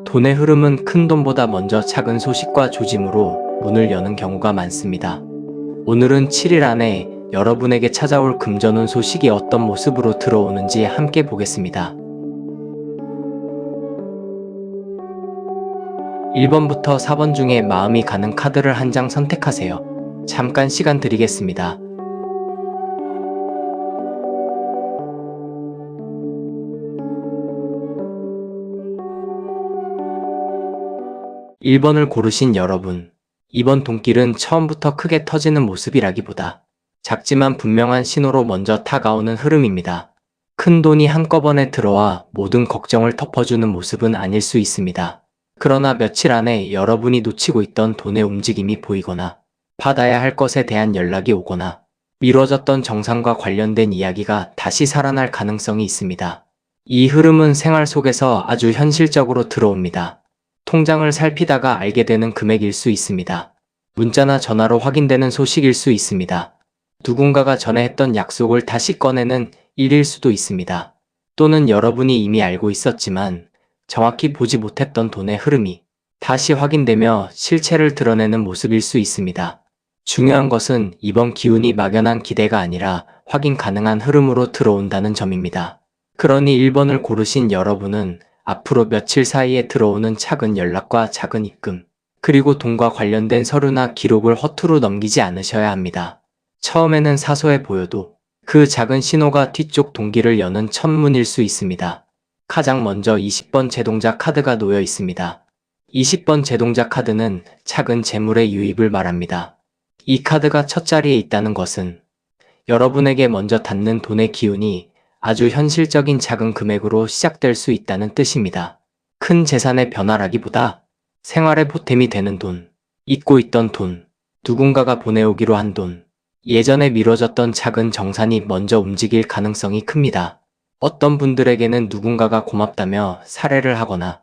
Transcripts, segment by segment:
돈의 흐름은 큰 돈보다 먼저 작은 소식과 조짐으로 문을 여는 경우가 많습니다. 오늘은 7일 안에 여러분에게 찾아올 금전운 소식이 어떤 모습으로 들어오는지 함께 보겠습니다. 1번부터 4번 중에 마음이 가는 카드를 한 장 선택하세요. 잠깐 시간 드리겠습니다. 1번을 고르신 여러분, 이번 돈길은 처음부터 크게 터지는 모습이라기보다 작지만 분명한 신호로 먼저 다가오는 흐름입니다. 큰 돈이 한꺼번에 들어와 모든 걱정을 덮어주는 모습은 아닐 수 있습니다. 그러나 며칠 안에 여러분이 놓치고 있던 돈의 움직임이 보이거나 받아야 할 것에 대한 연락이 오거나 미뤄졌던 정산과 관련된 이야기가 다시 살아날 가능성이 있습니다. 이 흐름은 생활 속에서 아주 현실적으로 들어옵니다. 통장을 살피다가 알게 되는 금액일 수 있습니다. 문자나 전화로 확인되는 소식일 수 있습니다. 누군가가 전에 했던 약속을 다시 꺼내는 일일 수도 있습니다. 또는 여러분이 이미 알고 있었지만 정확히 보지 못했던 돈의 흐름이 다시 확인되며 실체를 드러내는 모습일 수 있습니다. 중요한 것은 이번 기운이 막연한 기대가 아니라 확인 가능한 흐름으로 들어온다는 점입니다. 그러니 1번을 고르신 여러분은 앞으로 며칠 사이에 들어오는 작은 연락과 작은 입금, 그리고 돈과 관련된 서류나 기록을 허투루 넘기지 않으셔야 합니다. 처음에는 사소해 보여도 그 작은 신호가 뒤쪽 동기를 여는 첫문일 수 있습니다. 가장 먼저 20번 제동자 카드가 놓여 있습니다. 20번 제동자 카드는 작은 재물의 유입을 말합니다. 이 카드가 첫 자리에 있다는 것은 여러분에게 먼저 닿는 돈의 기운이 아주 현실적인 작은 금액으로 시작될 수 있다는 뜻입니다. 큰 재산의 변화라기보다 생활의 보탬이 되는 돈, 잊고 있던 돈, 누군가가 보내오기로 한 돈, 예전에 미뤄졌던 작은 정산이 먼저 움직일 가능성이 큽니다. 어떤 분들에게는 누군가가 고맙다며 사례를 하거나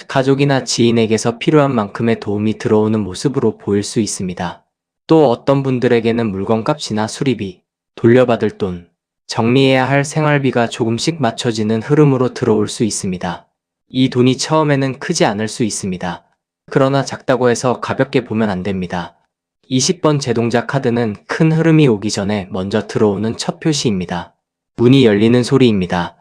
가족이나 지인에게서 필요한 만큼의 도움이 들어오는 모습으로 보일 수 있습니다. 또 어떤 분들에게는 물건값이나 수리비, 돌려받을 돈, 정리해야 할 생활비가 조금씩 맞춰지는 흐름으로 들어올 수 있습니다. 이 돈이 처음에는 크지 않을 수 있습니다. 그러나 작다고 해서 가볍게 보면 안 됩니다. 20번 제동자 카드는 큰 흐름이 오기 전에 먼저 들어오는 첫 표시입니다. 문이 열리는 소리입니다.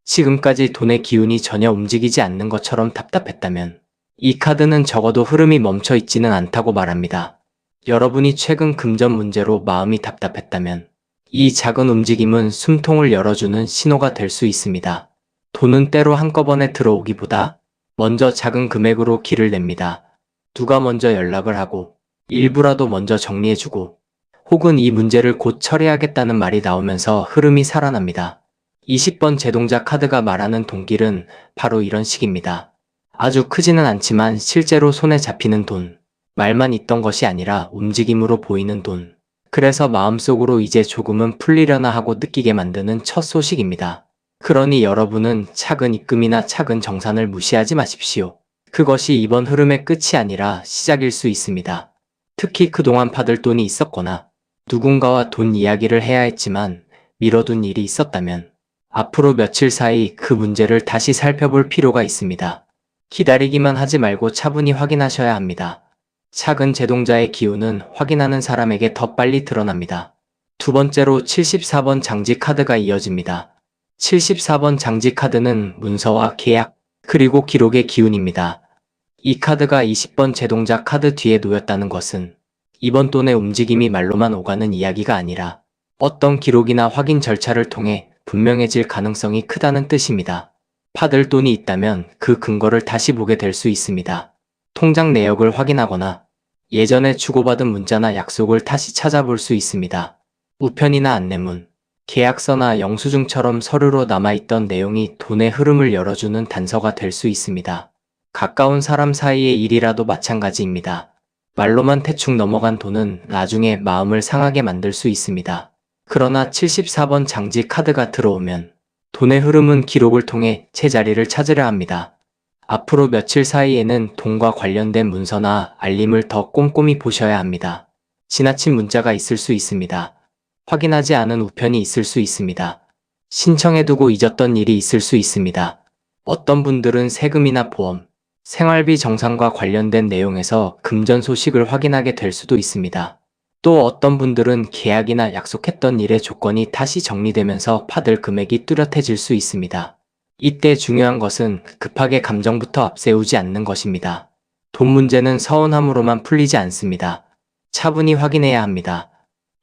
지금까지 돈의 기운이 전혀 움직이지 않는 것처럼 답답했다면 이 카드는 적어도 흐름이 멈춰 있지는 않다고 말합니다. 여러분이 최근 금전 문제로 마음이 답답했다면 이 작은 움직임은 숨통을 열어주는 신호가 될 수 있습니다. 돈은 때로 한꺼번에 들어오기보다 먼저 작은 금액으로 길을 냅니다. 누가 먼저 연락을 하고 일부라도 먼저 정리해주고 혹은 이 문제를 곧 처리하겠다는 말이 나오면서 흐름이 살아납니다. 20번 제동자 카드가 말하는 돈길은 바로 이런 식입니다. 아주 크지는 않지만 실제로 손에 잡히는 돈, 말만 있던 것이 아니라 움직임으로 보이는 돈. 그래서 마음속으로 이제 조금은 풀리려나 하고 느끼게 만드는 첫 소식입니다. 그러니 여러분은 작은 입금이나 작은 정산을 무시하지 마십시오. 그것이 이번 흐름의 끝이 아니라 시작일 수 있습니다. 특히 그동안 받을 돈이 있었거나 누군가와 돈 이야기를 해야 했지만 미뤄둔 일이 있었다면 앞으로 며칠 사이 그 문제를 다시 살펴볼 필요가 있습니다. 기다리기만 하지 말고 차분히 확인하셔야 합니다. 작은 제동자의 기운은 확인하는 사람에게 더 빨리 드러납니다. 두 번째로 74번 장지 카드가 이어집니다. 74번 장지 카드는 문서와 계약, 그리고 기록의 기운입니다. 이 카드가 20번 제동자 카드 뒤에 놓였다는 것은 이번 돈의 움직임이 말로만 오가는 이야기가 아니라 어떤 기록이나 확인 절차를 통해 분명해질 가능성이 크다는 뜻입니다. 받을 돈이 있다면 그 근거를 다시 보게 될 수 있습니다. 통장 내역을 확인하거나 예전에 주고받은 문자나 약속을 다시 찾아볼 수 있습니다. 우편이나 안내문, 계약서나 영수증처럼 서류로 남아있던 내용이 돈의 흐름을 열어주는 단서가 될 수 있습니다. 가까운 사람 사이의 일이라도 마찬가지입니다. 말로만 대충 넘어간 돈은 나중에 마음을 상하게 만들 수 있습니다. 그러나 74번 장지 카드가 들어오면 돈의 흐름은 기록을 통해 제자리를 찾으려 합니다. 앞으로 며칠 사이에는 돈과 관련된 문서나 알림을 더 꼼꼼히 보셔야 합니다. 지나친 문자가 있을 수 있습니다. 확인하지 않은 우편이 있을 수 있습니다. 신청해두고 잊었던 일이 있을 수 있습니다. 어떤 분들은 세금이나 보험, 생활비 정산과 관련된 내용에서 금전 소식을 확인하게 될 수도 있습니다. 또 어떤 분들은 계약이나 약속했던 일의 조건이 다시 정리되면서 받을 금액이 뚜렷해질 수 있습니다. 이때 중요한 것은 급하게 감정부터 앞세우지 않는 것입니다. 돈 문제는 서운함으로만 풀리지 않습니다. 차분히 확인해야 합니다.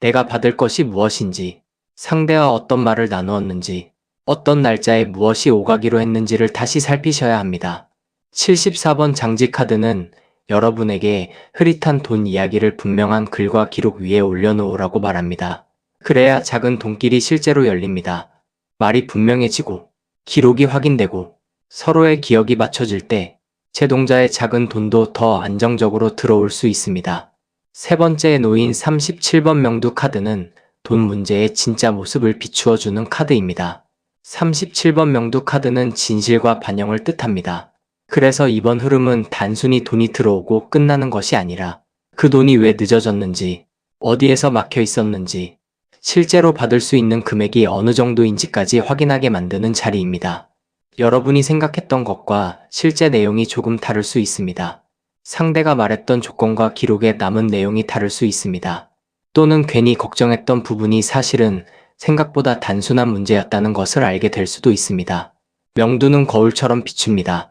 내가 받을 것이 무엇인지, 상대와 어떤 말을 나누었는지, 어떤 날짜에 무엇이 오가기로 했는지를 다시 살피셔야 합니다. 74번 장지 카드는 여러분에게 흐릿한 돈 이야기를 분명한 글과 기록 위에 올려놓으라고 말합니다. 그래야 작은 돈길이 실제로 열립니다. 말이 분명해지고 기록이 확인되고 서로의 기억이 맞춰질 때 제동자의 작은 돈도 더 안정적으로 들어올 수 있습니다. 세 번째에 놓인 37번 명두 카드는 돈 문제의 진짜 모습을 비추어주는 카드입니다. 37번 명두 카드는 진실과 반영을 뜻합니다. 그래서 이번 흐름은 단순히 돈이 들어오고 끝나는 것이 아니라 그 돈이 왜 늦어졌는지, 어디에서 막혀 있었는지, 실제로 받을 수 있는 금액이 어느 정도인지까지 확인하게 만드는 자리입니다. 여러분이 생각했던 것과 실제 내용이 조금 다를 수 있습니다. 상대가 말했던 조건과 기록에 남은 내용이 다를 수 있습니다. 또는 괜히 걱정했던 부분이 사실은 생각보다 단순한 문제였다는 것을 알게 될 수도 있습니다. 명두는 거울처럼 비춥니다.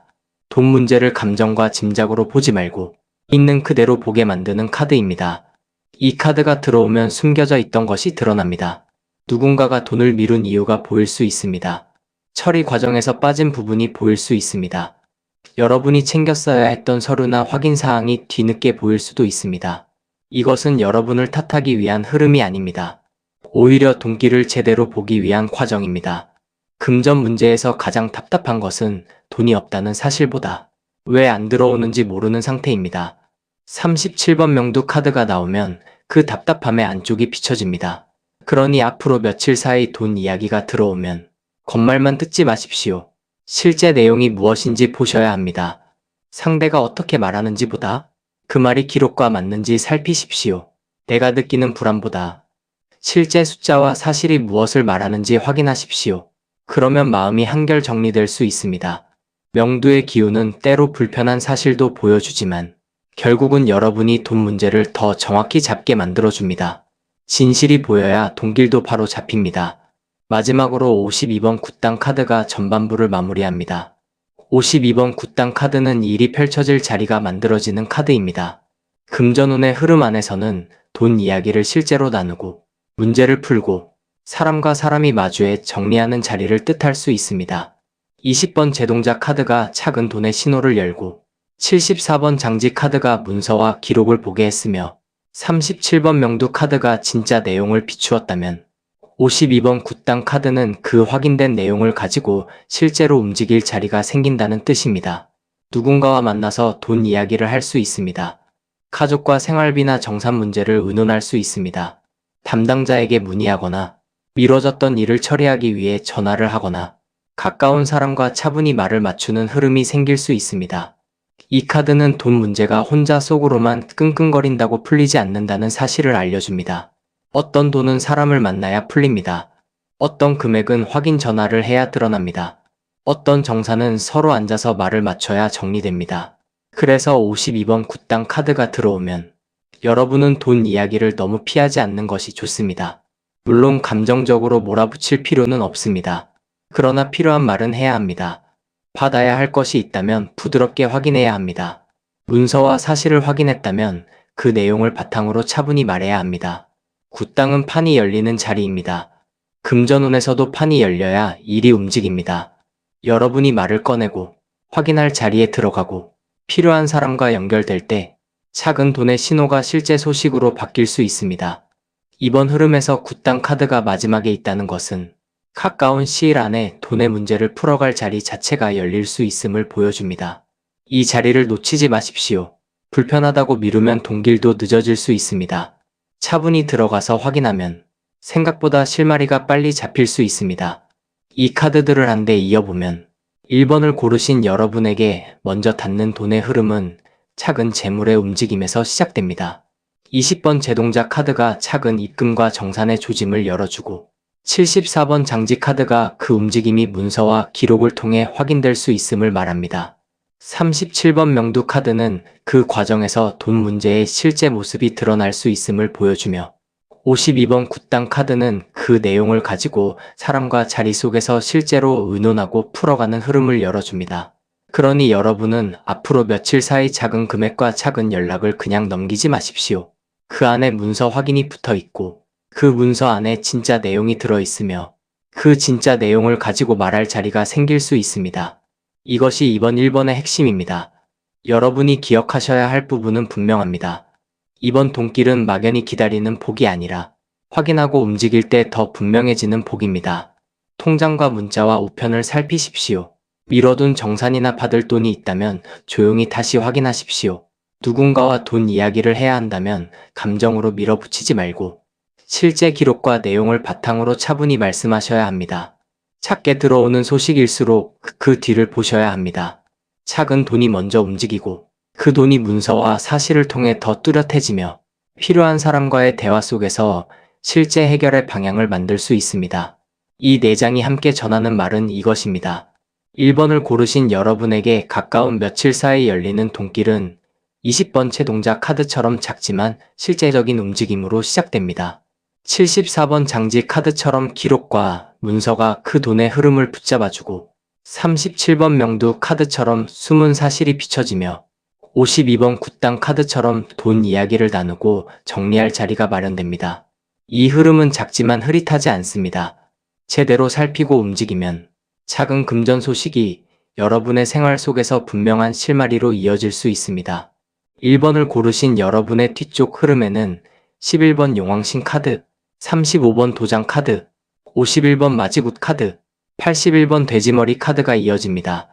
돈 문제를 감정과 짐작으로 보지 말고 있는 그대로 보게 만드는 카드입니다. 이 카드가 들어오면 숨겨져 있던 것이 드러납니다. 누군가가 돈을 미룬 이유가 보일 수 있습니다. 처리 과정에서 빠진 부분이 보일 수 있습니다. 여러분이 챙겼어야 했던 서류나 확인 사항이 뒤늦게 보일 수도 있습니다. 이것은 여러분을 탓하기 위한 흐름이 아닙니다. 오히려 돈길을 제대로 보기 위한 과정입니다. 금전 문제에서 가장 답답한 것은 돈이 없다는 사실보다 왜 안 들어오는지 모르는 상태입니다. 37번 명두 카드가 나오면 그 답답함의 안쪽이 비춰집니다. 그러니 앞으로 며칠 사이 돈 이야기가 들어오면 겉말만 듣지 마십시오. 실제 내용이 무엇인지 보셔야 합니다. 상대가 어떻게 말하는지보다 그 말이 기록과 맞는지 살피십시오. 내가 느끼는 불안보다 실제 숫자와 사실이 무엇을 말하는지 확인하십시오. 그러면 마음이 한결 정리될 수 있습니다. 명두의 기운은 때로 불편한 사실도 보여주지만 결국은 여러분이 돈 문제를 더 정확히 잡게 만들어줍니다. 진실이 보여야 돈길도 바로 잡힙니다. 마지막으로 52번 굿당 카드가 전반부를 마무리합니다. 52번 굿당 카드는 일이 펼쳐질 자리가 만들어지는 카드입니다. 금전운의 흐름 안에서는 돈 이야기를 실제로 나누고 문제를 풀고 사람과 사람이 마주해 정리하는 자리를 뜻할 수 있습니다. 20번 제동자 카드가 작은 돈의 신호를 열고 74번 장지 카드가 문서와 기록을 보게 했으며 37번 명두 카드가 진짜 내용을 비추었다면 52번 굿당 카드는 그 확인된 내용을 가지고 실제로 움직일 자리가 생긴다는 뜻입니다. 누군가와 만나서 돈 이야기를 할 수 있습니다. 가족과 생활비나 정산 문제를 의논할 수 있습니다. 담당자에게 문의하거나 미뤄졌던 일을 처리하기 위해 전화를 하거나 가까운 사람과 차분히 말을 맞추는 흐름이 생길 수 있습니다. 이 카드는 돈 문제가 혼자 속으로만 끙끙거린다고 풀리지 않는다는 사실을 알려줍니다. 어떤 돈은 사람을 만나야 풀립니다. 어떤 금액은 확인 전화를 해야 드러납니다. 어떤 정산은 서로 앉아서 말을 맞춰야 정리됩니다. 그래서 52번 굿당 카드가 들어오면 여러분은 돈 이야기를 너무 피하지 않는 것이 좋습니다. 물론 감정적으로 몰아붙일 필요는 없습니다. 그러나 필요한 말은 해야 합니다. 받아야 할 것이 있다면 부드럽게 확인해야 합니다. 문서와 사실을 확인했다면 그 내용을 바탕으로 차분히 말해야 합니다. 굿당은 판이 열리는 자리입니다. 금전운에서도 판이 열려야 일이 움직입니다. 여러분이 말을 꺼내고 확인할 자리에 들어가고 필요한 사람과 연결될 때 작은 돈의 신호가 실제 소식으로 바뀔 수 있습니다. 이번 흐름에서 굿당 카드가 마지막에 있다는 것은 가까운 시일 안에 돈의 문제를 풀어갈 자리 자체가 열릴 수 있음을 보여줍니다. 이 자리를 놓치지 마십시오. 불편하다고 미루면 돈길도 늦어질 수 있습니다. 차분히 들어가서 확인하면 생각보다 실마리가 빨리 잡힐 수 있습니다. 이 카드들을 한데 이어보면 1번을 고르신 여러분에게 먼저 닿는 돈의 흐름은 작은 재물의 움직임에서 시작됩니다. 20번 제동자 카드가 작은 입금과 정산의 조짐을 열어주고 74번 장지 카드가 그 움직임이 문서와 기록을 통해 확인될 수 있음을 말합니다. 37번 명두 카드는 그 과정에서 돈 문제의 실제 모습이 드러날 수 있음을 보여주며 52번 굿당 카드는 그 내용을 가지고 사람과 자리 속에서 실제로 의논하고 풀어가는 흐름을 열어줍니다. 그러니 여러분은 앞으로 며칠 사이 작은 금액과 작은 연락을 그냥 넘기지 마십시오. 그 안에 문서 확인이 붙어 있고 그 문서 안에 진짜 내용이 들어 있으며 그 진짜 내용을 가지고 말할 자리가 생길 수 있습니다. 이것이 이번 1번의 핵심입니다. 여러분이 기억하셔야 할 부분은 분명합니다. 이번 돈길은 막연히 기다리는 복이 아니라 확인하고 움직일 때 더 분명해지는 복입니다. 통장과 문자와 우편을 살피십시오. 미뤄둔 정산이나 받을 돈이 있다면 조용히 다시 확인하십시오. 누군가와 돈 이야기를 해야 한다면 감정으로 밀어붙이지 말고 실제 기록과 내용을 바탕으로 차분히 말씀하셔야 합니다. 작게 들어오는 소식일수록 그 뒤를 보셔야 합니다. 작은 돈이 먼저 움직이고 그 돈이 문서와 사실을 통해 더 뚜렷해지며 필요한 사람과의 대화 속에서 실제 해결의 방향을 만들 수 있습니다. 이 4장이 함께 전하는 말은 이것입니다. 1번을 고르신 여러분에게 가까운 며칠 사이 열리는 돈길은 20번째 동작 카드처럼 작지만 실제적인 움직임으로 시작됩니다. 74번 장지 카드처럼 기록과 문서가 그 돈의 흐름을 붙잡아주고 37번 명두 카드처럼 숨은 사실이 비춰지며 52번 굿당 카드처럼 돈 이야기를 나누고 정리할 자리가 마련됩니다. 이 흐름은 작지만 흐릿하지 않습니다. 제대로 살피고 움직이면 작은 금전 소식이 여러분의 생활 속에서 분명한 실마리로 이어질 수 있습니다. 1번을 고르신 여러분의 뒤쪽 흐름에는 11번 용왕신 카드, 35번 도장 카드, 51번 마지굿 카드, 81번 돼지머리 카드가 이어집니다.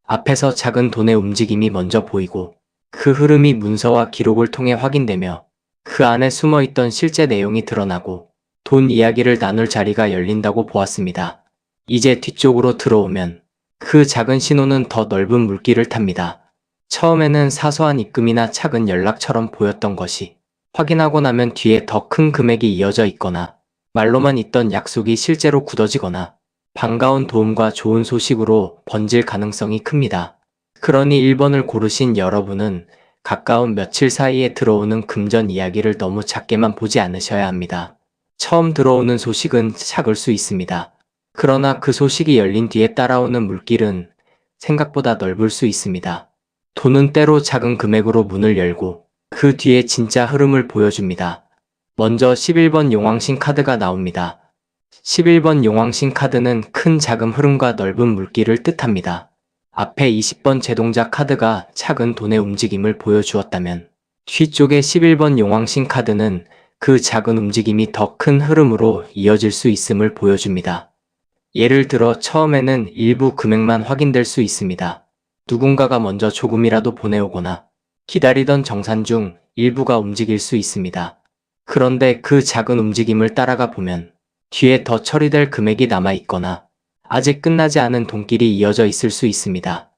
앞에서 작은 돈의 움직임이 먼저 보이고 그 흐름이 문서와 기록을 통해 확인되며 그 안에 숨어있던 실제 내용이 드러나고 돈 이야기를 나눌 자리가 열린다고 보았습니다. 이제 뒤쪽으로 들어오면 그 작은 신호는 더 넓은 물길을 탑니다. 처음에는 사소한 입금이나 작은 연락처럼 보였던 것이 확인하고 나면 뒤에 더 큰 금액이 이어져 있거나 말로만 있던 약속이 실제로 굳어지거나 반가운 도움과 좋은 소식으로 번질 가능성이 큽니다. 그러니 1번을 고르신 여러분은 가까운 며칠 사이에 들어오는 금전 이야기를 너무 작게만 보지 않으셔야 합니다. 처음 들어오는 소식은 작을 수 있습니다. 그러나 그 소식이 열린 뒤에 따라오는 물길은 생각보다 넓을 수 있습니다. 돈은 때로 작은 금액으로 문을 열고 그 뒤에 진짜 흐름을 보여줍니다. 먼저 11번 용왕신 카드가 나옵니다. 11번 용왕신 카드는 큰 자금 흐름과 넓은 물길을 뜻합니다. 앞에 20번 제동자 카드가 작은 돈의 움직임을 보여주었다면 뒤쪽에 11번 용왕신 카드는 그 작은 움직임이 더 큰 흐름으로 이어질 수 있음을 보여줍니다. 예를 들어 처음에는 일부 금액만 확인될 수 있습니다. 누군가가 먼저 조금이라도 보내오거나 기다리던 정산 중 일부가 움직일 수 있습니다. 그런데 그 작은 움직임을 따라가 보면 뒤에 더 처리될 금액이 남아있거나 아직 끝나지 않은 돈길이 이어져 있을 수 있습니다.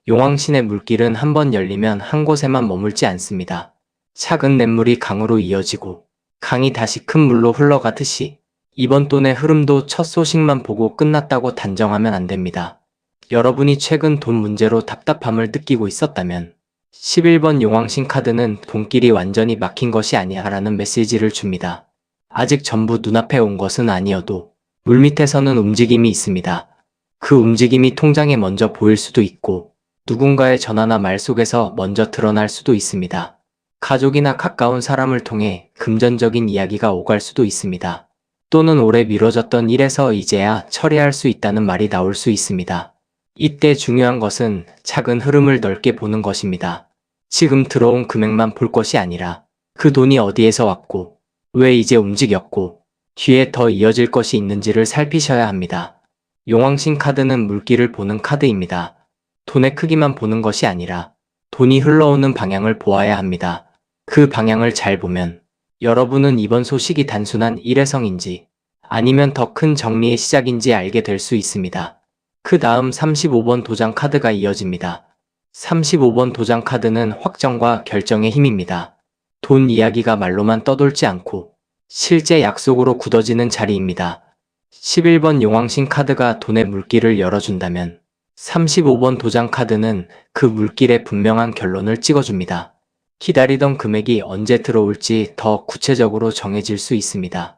용왕신의 물길은 한번 열리면 한 곳에만 머물지 않습니다. 작은 냇물이 강으로 이어지고 강이 다시 큰 물로 흘러가듯이 이번 돈의 흐름도 첫 소식만 보고 끝났다고 단정하면 안 됩니다. 여러분이 최근 돈 문제로 답답함을 느끼고 있었다면 11번 용왕신 카드는 돈길이 완전히 막힌 것이 아니야라는 메시지를 줍니다. 아직 전부 눈앞에 온 것은 아니어도 물밑에서는 움직임이 있습니다. 그 움직임이 통장에 먼저 보일 수도 있고 누군가의 전화나 말 속에서 먼저 드러날 수도 있습니다. 가족이나 가까운 사람을 통해 금전적인 이야기가 오갈 수도 있습니다. 또는 오래 미뤄졌던 일에서 이제야 처리할 수 있다는 말이 나올 수 있습니다. 이때 중요한 것은 작은 흐름을 넓게 보는 것입니다. 지금 들어온 금액만 볼 것이 아니라 그 돈이 어디에서 왔고 왜 이제 움직였고 뒤에 더 이어질 것이 있는지를 살피셔야 합니다. 용왕신 카드는 물길을 보는 카드입니다. 돈의 크기만 보는 것이 아니라 돈이 흘러오는 방향을 보아야 합니다. 그 방향을 잘 보면 여러분은 이번 소식이 단순한 일회성인지 아니면 더 큰 정리의 시작인지 알게 될 수 있습니다. 그 다음 35번 도장 카드가 이어집니다. 35번 도장 카드는 확정과 결정의 힘입니다. 돈 이야기가 말로만 떠돌지 않고 실제 약속으로 굳어지는 자리입니다. 11번 용왕신 카드가 돈의 물길을 열어준다면 35번 도장 카드는 그 물길에 분명한 결론을 찍어줍니다. 기다리던 금액이 언제 들어올지 더 구체적으로 정해질 수 있습니다.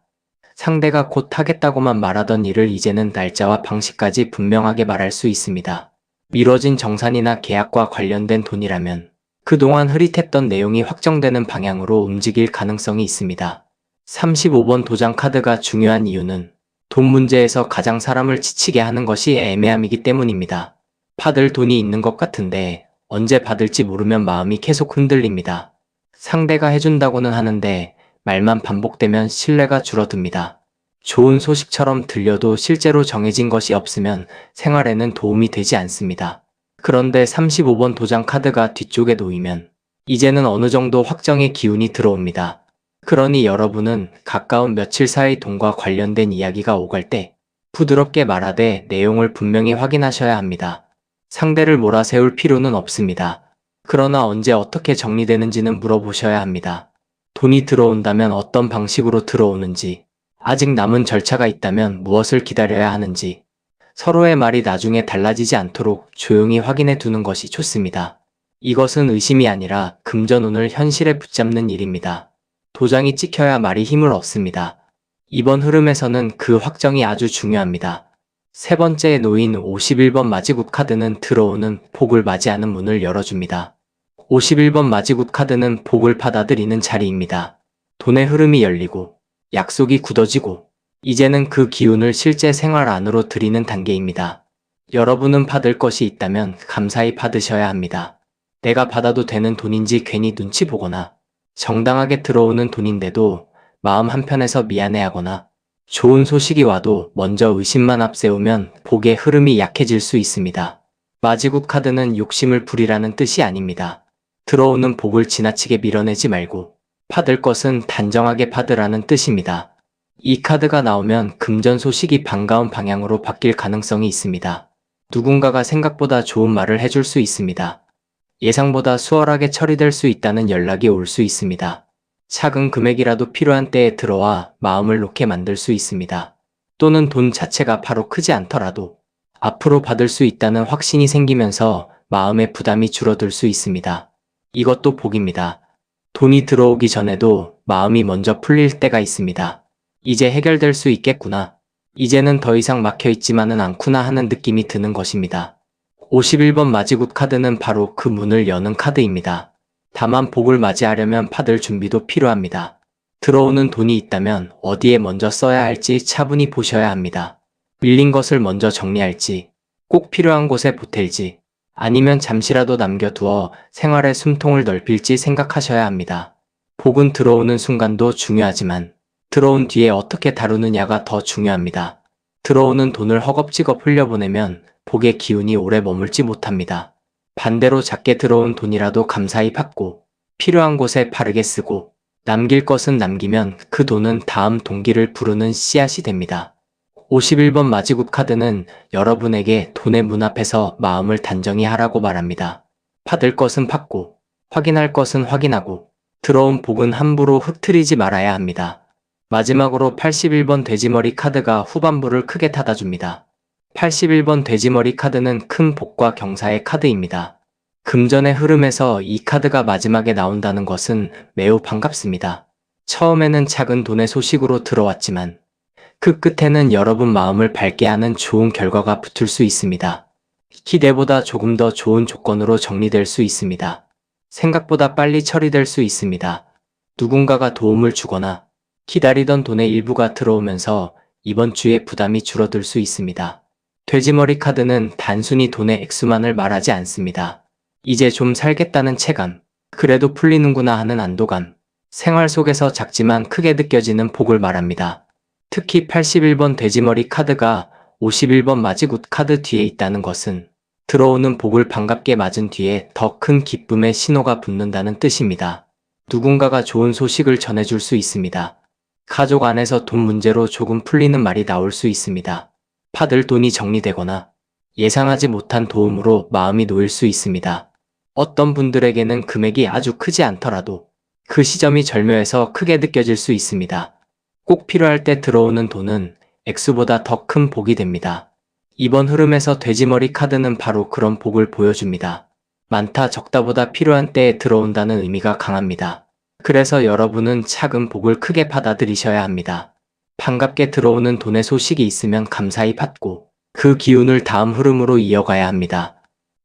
상대가 곧 하겠다고만 말하던 일을 이제는 날짜와 방식까지 분명하게 말할 수 있습니다. 미뤄진 정산이나 계약과 관련된 돈이라면 그동안 흐릿했던 내용이 확정되는 방향으로 움직일 가능성이 있습니다. 35번 도장 카드가 중요한 이유는 돈 문제에서 가장 사람을 지치게 하는 것이 애매함이기 때문입니다. 받을 돈이 있는 것 같은데 언제 받을지 모르면 마음이 계속 흔들립니다. 상대가 해준다고는 하는데 말만 반복되면 신뢰가 줄어듭니다. 좋은 소식처럼 들려도 실제로 정해진 것이 없으면 생활에는 도움이 되지 않습니다. 그런데 35번 도장 카드가 뒤쪽에 놓이면 이제는 어느 정도 확정의 기운이 들어옵니다. 그러니 여러분은 가까운 며칠 사이 돈과 관련된 이야기가 오갈 때 부드럽게 말하되 내용을 분명히 확인하셔야 합니다. 상대를 몰아세울 필요는 없습니다. 그러나 언제 어떻게 정리되는지는 물어보셔야 합니다. 돈이 들어온다면 어떤 방식으로 들어오는지, 아직 남은 절차가 있다면 무엇을 기다려야 하는지, 서로의 말이 나중에 달라지지 않도록 조용히 확인해 두는 것이 좋습니다. 이것은 의심이 아니라 금전운을 현실에 붙잡는 일입니다. 도장이 찍혀야 말이 힘을 얻습니다. 이번 흐름에서는 그 확정이 아주 중요합니다. 세 번째에 놓인 51번 마지굿 카드는 들어오는 복을 맞이하는 문을 열어줍니다. 51번 마지굿 카드는 복을 받아들이는 자리입니다. 돈의 흐름이 열리고 약속이 굳어지고 이제는 그 기운을 실제 생활 안으로 들이는 단계입니다. 여러분은 받을 것이 있다면 감사히 받으셔야 합니다. 내가 받아도 되는 돈인지 괜히 눈치 보거나 정당하게 들어오는 돈인데도 마음 한편에서 미안해하거나 좋은 소식이 와도 먼저 의심만 앞세우면 복의 흐름이 약해질 수 있습니다. 마지굿 카드는 욕심을 부리라는 뜻이 아닙니다. 들어오는 복을 지나치게 밀어내지 말고 받을 것은 단정하게 받으라는 뜻입니다. 이 카드가 나오면 금전 소식이 반가운 방향으로 바뀔 가능성이 있습니다. 누군가가 생각보다 좋은 말을 해줄 수 있습니다. 예상보다 수월하게 처리될 수 있다는 연락이 올 수 있습니다. 작은 금액이라도 필요한 때에 들어와 마음을 놓게 만들 수 있습니다. 또는 돈 자체가 바로 크지 않더라도 앞으로 받을 수 있다는 확신이 생기면서 마음의 부담이 줄어들 수 있습니다. 이것도 복입니다. 돈이 들어오기 전에도 마음이 먼저 풀릴 때가 있습니다. 이제 해결될 수 있겠구나. 이제는 더 이상 막혀있지만은 않구나 하는 느낌이 드는 것입니다. 51번 마지굿 카드는 바로 그 문을 여는 카드입니다. 다만 복을 맞이하려면 받을 준비도 필요합니다. 들어오는 돈이 있다면 어디에 먼저 써야 할지 차분히 보셔야 합니다. 밀린 것을 먼저 정리할지, 꼭 필요한 곳에 보탤지, 아니면 잠시라도 남겨두어 생활의 숨통을 넓힐지 생각하셔야 합니다. 복은 들어오는 순간도 중요하지만 들어온 뒤에 어떻게 다루느냐가 더 중요합니다. 들어오는 돈을 허겁지겁 흘려보내면 복의 기운이 오래 머물지 못합니다. 반대로 작게 들어온 돈이라도 감사히 받고 필요한 곳에 바르게 쓰고 남길 것은 남기면 그 돈은 다음 동기를 부르는 씨앗이 됩니다. 51번 마지굿 카드는 여러분에게 돈의 문 앞에서 마음을 단정히 하라고 말합니다. 받을 것은 받고 확인할 것은 확인하고 들어온 복은 함부로 흩트리지 말아야 합니다. 마지막으로 81번 돼지머리 카드가 후반부를 크게 닫아줍니다. 81번 돼지머리 카드는 큰 복과 경사의 카드입니다. 금전의 흐름에서 이 카드가 마지막에 나온다는 것은 매우 반갑습니다. 처음에는 작은 돈의 소식으로 들어왔지만 그 끝에는 여러분 마음을 밝게 하는 좋은 결과가 붙을 수 있습니다. 기대보다 조금 더 좋은 조건으로 정리될 수 있습니다. 생각보다 빨리 처리될 수 있습니다. 누군가가 도움을 주거나 기다리던 돈의 일부가 들어오면서 이번 주에 부담이 줄어들 수 있습니다. 돼지머리 카드는 단순히 돈의 액수만을 말하지 않습니다. 이제 좀 살겠다는 체감, 그래도 풀리는구나 하는 안도감, 생활 속에서 작지만 크게 느껴지는 복을 말합니다. 특히 81번 돼지머리 카드가 51번 마지굿 카드 뒤에 있다는 것은 들어오는 복을 반갑게 맞은 뒤에 더 큰 기쁨의 신호가 붙는다는 뜻입니다. 누군가가 좋은 소식을 전해줄 수 있습니다. 가족 안에서 돈 문제로 조금 풀리는 말이 나올 수 있습니다. 받을 돈이 정리되거나 예상하지 못한 도움으로 마음이 놓일 수 있습니다. 어떤 분들에게는 금액이 아주 크지 않더라도 그 시점이 절묘해서 크게 느껴질 수 있습니다. 꼭 필요할 때 들어오는 돈은 액수보다 더 큰 복이 됩니다. 이번 흐름에서 돼지머리 카드는 바로 그런 복을 보여줍니다. 많다 적다보다 필요한 때에 들어온다는 의미가 강합니다. 그래서 여러분은 작은 복을 크게 받아들이셔야 합니다. 반갑게 들어오는 돈의 소식이 있으면 감사히 받고 그 기운을 다음 흐름으로 이어가야 합니다.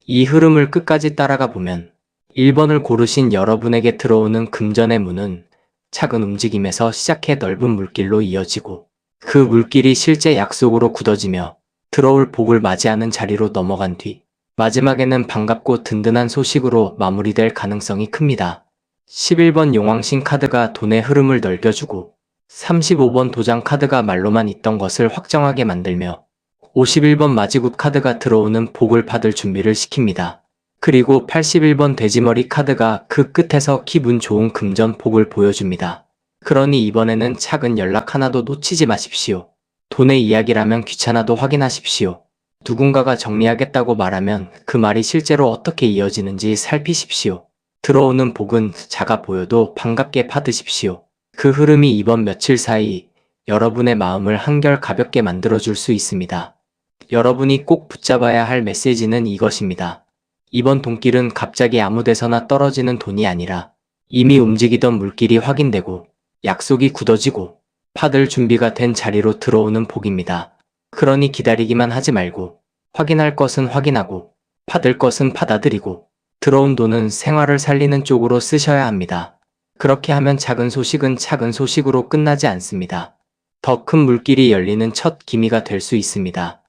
이 흐름을 끝까지 따라가 보면 1번을 고르신 여러분에게 들어오는 금전의 문은 작은 움직임에서 시작해 넓은 물길로 이어지고 그 물길이 실제 약속으로 굳어지며 들어올 복을 맞이하는 자리로 넘어간 뒤 마지막에는 반갑고 든든한 소식으로 마무리될 가능성이 큽니다. 11번 용왕신 카드가 돈의 흐름을 넓혀주고 35번 도장 카드가 말로만 있던 것을 확정하게 만들며 51번 마지굿 카드가 들어오는 복을 받을 준비를 시킵니다. 그리고 81번 돼지머리 카드가 그 끝에서 기분 좋은 금전 복을 보여줍니다. 그러니 이번에는 작은 연락 하나도 놓치지 마십시오. 돈의 이야기라면 귀찮아도 확인하십시오. 누군가가 정리하겠다고 말하면 그 말이 실제로 어떻게 이어지는지 살피십시오. 들어오는 복은 작아 보여도 반갑게 받으십시오. 그 흐름이 이번 며칠 사이 여러분의 마음을 한결 가볍게 만들어줄 수 있습니다. 여러분이 꼭 붙잡아야 할 메시지는 이것입니다. 이번 돈길은 갑자기 아무 데서나 떨어지는 돈이 아니라 이미 움직이던 물길이 확인되고 약속이 굳어지고 받을 준비가 된 자리로 들어오는 복입니다. 그러니 기다리기만 하지 말고 확인할 것은 확인하고 받을 것은 받아들이고 들어온 돈은 생활을 살리는 쪽으로 쓰셔야 합니다. 그렇게 하면 작은 소식은 작은 소식으로 끝나지 않습니다. 더 큰 물길이 열리는 첫 기미가 될 수 있습니다.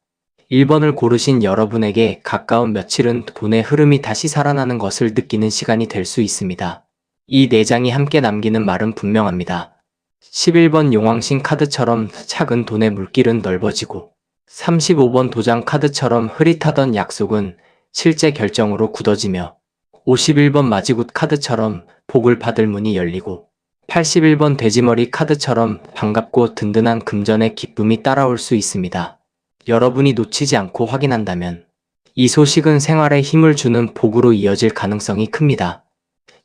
1번을 고르신 여러분에게 가까운 며칠은 돈의 흐름이 다시 살아나는 것을 느끼는 시간이 될 수 있습니다. 이 4장이 함께 남기는 말은 분명합니다. 11번 용왕신 카드처럼 작은 돈의 물길은 넓어지고 35번 도장 카드처럼 흐릿하던 약속은 실제 결정으로 굳어지며 51번 마지굿 카드처럼 복을 받을 문이 열리고 81번 돼지머리 카드처럼 반갑고 든든한 금전의 기쁨이 따라올 수 있습니다. 여러분이 놓치지 않고 확인한다면 이 소식은 생활에 힘을 주는 복으로 이어질 가능성이 큽니다.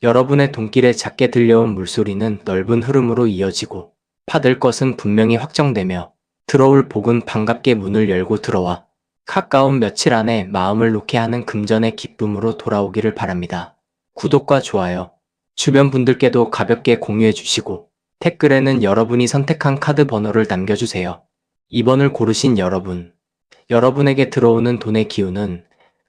여러분의 돈길에 작게 들려온 물소리는 넓은 흐름으로 이어지고 받을 것은 분명히 확정되며 들어올 복은 반갑게 문을 열고 들어와 가까운 며칠 안에 마음을 놓게 하는 금전의 기쁨으로 돌아오기를 바랍니다. 구독과 좋아요, 주변 분들께도 가볍게 공유해 주시고 댓글에는 여러분이 선택한 카드 번호를 남겨주세요. 2번을 고르신 여러분, 여러분에게 들어오는 돈의 기운은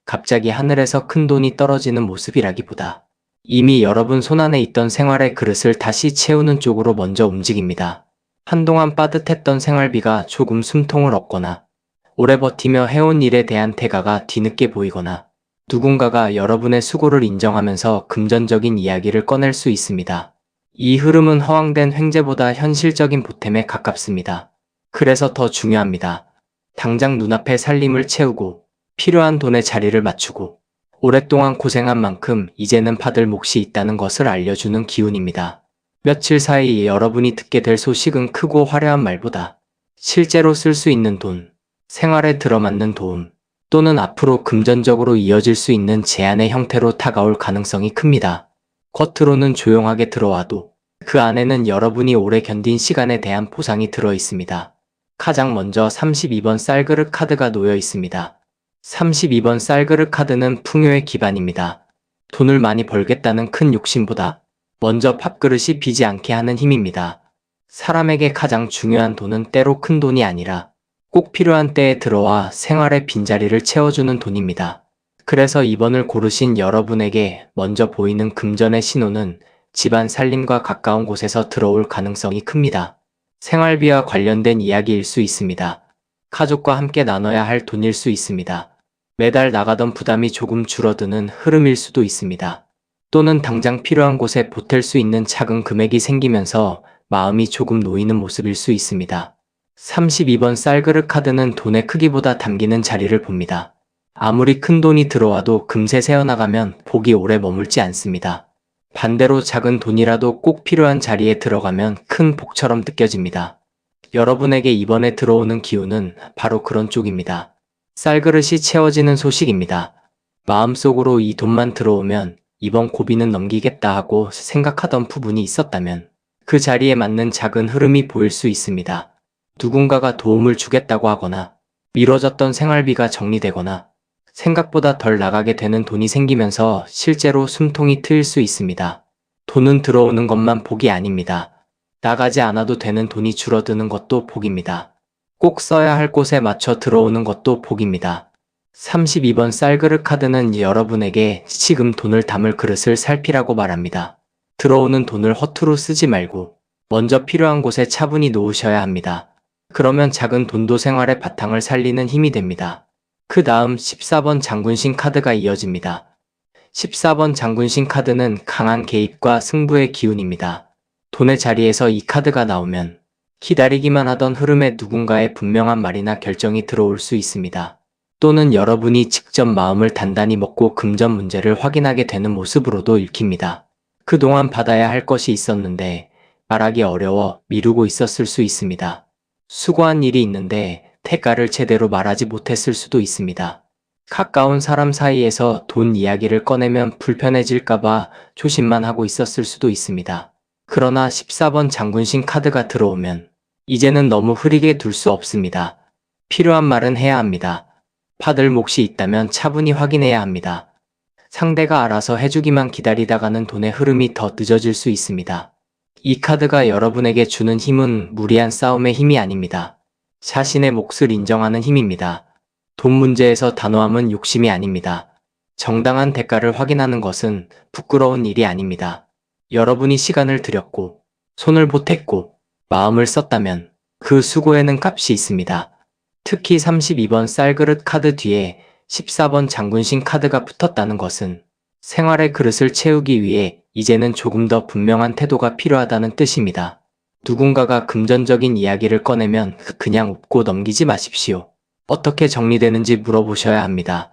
갑자기 하늘에서 큰 돈이 떨어지는 모습이라기보다 이미 여러분 손안에 있던 생활의 그릇을 다시 채우는 쪽으로 먼저 움직입니다. 한동안 빠듯했던 생활비가 조금 숨통을 얻거나 오래 버티며 해온 일에 대한 대가가 뒤늦게 보이거나 누군가가 여러분의 수고를 인정하면서 금전적인 이야기를 꺼낼 수 있습니다. 이 흐름은 허황된 횡재보다 현실적인 보탬에 가깝습니다. 그래서 더 중요합니다. 당장 눈앞의 살림을 채우고 필요한 돈의 자리를 맞추고 오랫동안 고생한 만큼 이제는 받을 몫이 있다는 것을 알려주는 기운입니다. 며칠 사이 여러분이 듣게 될 소식은 크고 화려한 말보다 실제로 쓸 수 있는 돈, 생활에 들어맞는 도움, 또는 앞으로 금전적으로 이어질 수 있는 제안의 형태로 다가올 가능성이 큽니다. 겉으로는 조용하게 들어와도 그 안에는 여러분이 오래 견딘 시간에 대한 보상이 들어 있습니다. 가장 먼저 32번 쌀그릇 카드가 놓여 있습니다. 32번 쌀그릇 카드는 풍요의 기반입니다. 돈을 많이 벌겠다는 큰 욕심보다 먼저 밥그릇이 비지 않게 하는 힘입니다. 사람에게 가장 중요한 돈은 때로 큰 돈이 아니라 꼭 필요한 때에 들어와 생활의 빈자리를 채워주는 돈입니다. 그래서 2번을 고르신 여러분에게 먼저 보이는 금전의 신호는 집안 살림과 가까운 곳에서 들어올 가능성이 큽니다. 생활비와 관련된 이야기일 수 있습니다. 가족과 함께 나눠야 할 돈일 수 있습니다. 매달 나가던 부담이 조금 줄어드는 흐름일 수도 있습니다. 또는 당장 필요한 곳에 보탤 수 있는 작은 금액이 생기면서 마음이 조금 놓이는 모습일 수 있습니다. 32번 쌀그릇 카드는 돈의 크기보다 담기는 자리를 봅니다. 아무리 큰 돈이 들어와도 금세 새어나가면 복이 오래 머물지 않습니다. 반대로 작은 돈이라도 꼭 필요한 자리에 들어가면 큰 복처럼 느껴집니다. 여러분에게 이번에 들어오는 기운은 바로 그런 쪽입니다. 쌀그릇이 채워지는 소식입니다. 마음속으로 이 돈만 들어오면 이번 고비는 넘기겠다 하고 생각하던 부분이 있었다면 그 자리에 맞는 작은 흐름이 보일 수 있습니다. 누군가가 도움을 주겠다고 하거나 미뤄졌던 생활비가 정리되거나 생각보다 덜 나가게 되는 돈이 생기면서 실제로 숨통이 트일 수 있습니다. 돈은 들어오는 것만 복이 아닙니다. 나가지 않아도 되는 돈이 줄어드는 것도 복입니다. 꼭 써야 할 곳에 맞춰 들어오는 것도 복입니다. 32번 쌀그릇 카드는 여러분에게 지금 돈을 담을 그릇을 살피라고 말합니다. 들어오는 돈을 허투루 쓰지 말고 먼저 필요한 곳에 차분히 놓으셔야 합니다. 그러면 작은 돈도 생활의 바탕을 살리는 힘이 됩니다. 그 다음 14번 장군신 카드가 이어집니다. 14번 장군신 카드는 강한 개입과 승부의 기운입니다. 돈의 자리에서 이 카드가 나오면 기다리기만 하던 흐름에 누군가의 분명한 말이나 결정이 들어올 수 있습니다. 또는 여러분이 직접 마음을 단단히 먹고 금전 문제를 확인하게 되는 모습으로도 읽힙니다. 그동안 받아야 할 것이 있었는데 말하기 어려워 미루고 있었을 수 있습니다. 수고한 일이 있는데 대가를 제대로 말하지 못했을 수도 있습니다. 가까운 사람 사이에서 돈 이야기를 꺼내면 불편해질까봐 조심만 하고 있었을 수도 있습니다. 그러나 14번 장군신 카드가 들어오면 이제는 너무 흐리게 둘 수 없습니다. 필요한 말은 해야 합니다. 받을 몫이 있다면 차분히 확인해야 합니다. 상대가 알아서 해주기만 기다리다가는 돈의 흐름이 더 늦어질 수 있습니다. 이 카드가 여러분에게 주는 힘은 무리한 싸움의 힘이 아닙니다. 자신의 몫을 인정하는 힘입니다. 돈 문제에서 단호함은 욕심이 아닙니다. 정당한 대가를 확인하는 것은 부끄러운 일이 아닙니다. 여러분이 시간을 들였고 손을 보탰고 마음을 썼다면 그 수고에는 값이 있습니다. 특히 32번 쌀그릇 카드 뒤에 14번 장군신 카드가 붙었다는 것은 생활의 그릇을 채우기 위해 이제는 조금 더 분명한 태도가 필요하다는 뜻입니다. 누군가가 금전적인 이야기를 꺼내면 그냥 웃고 넘기지 마십시오. 어떻게 정리되는지 물어보셔야 합니다.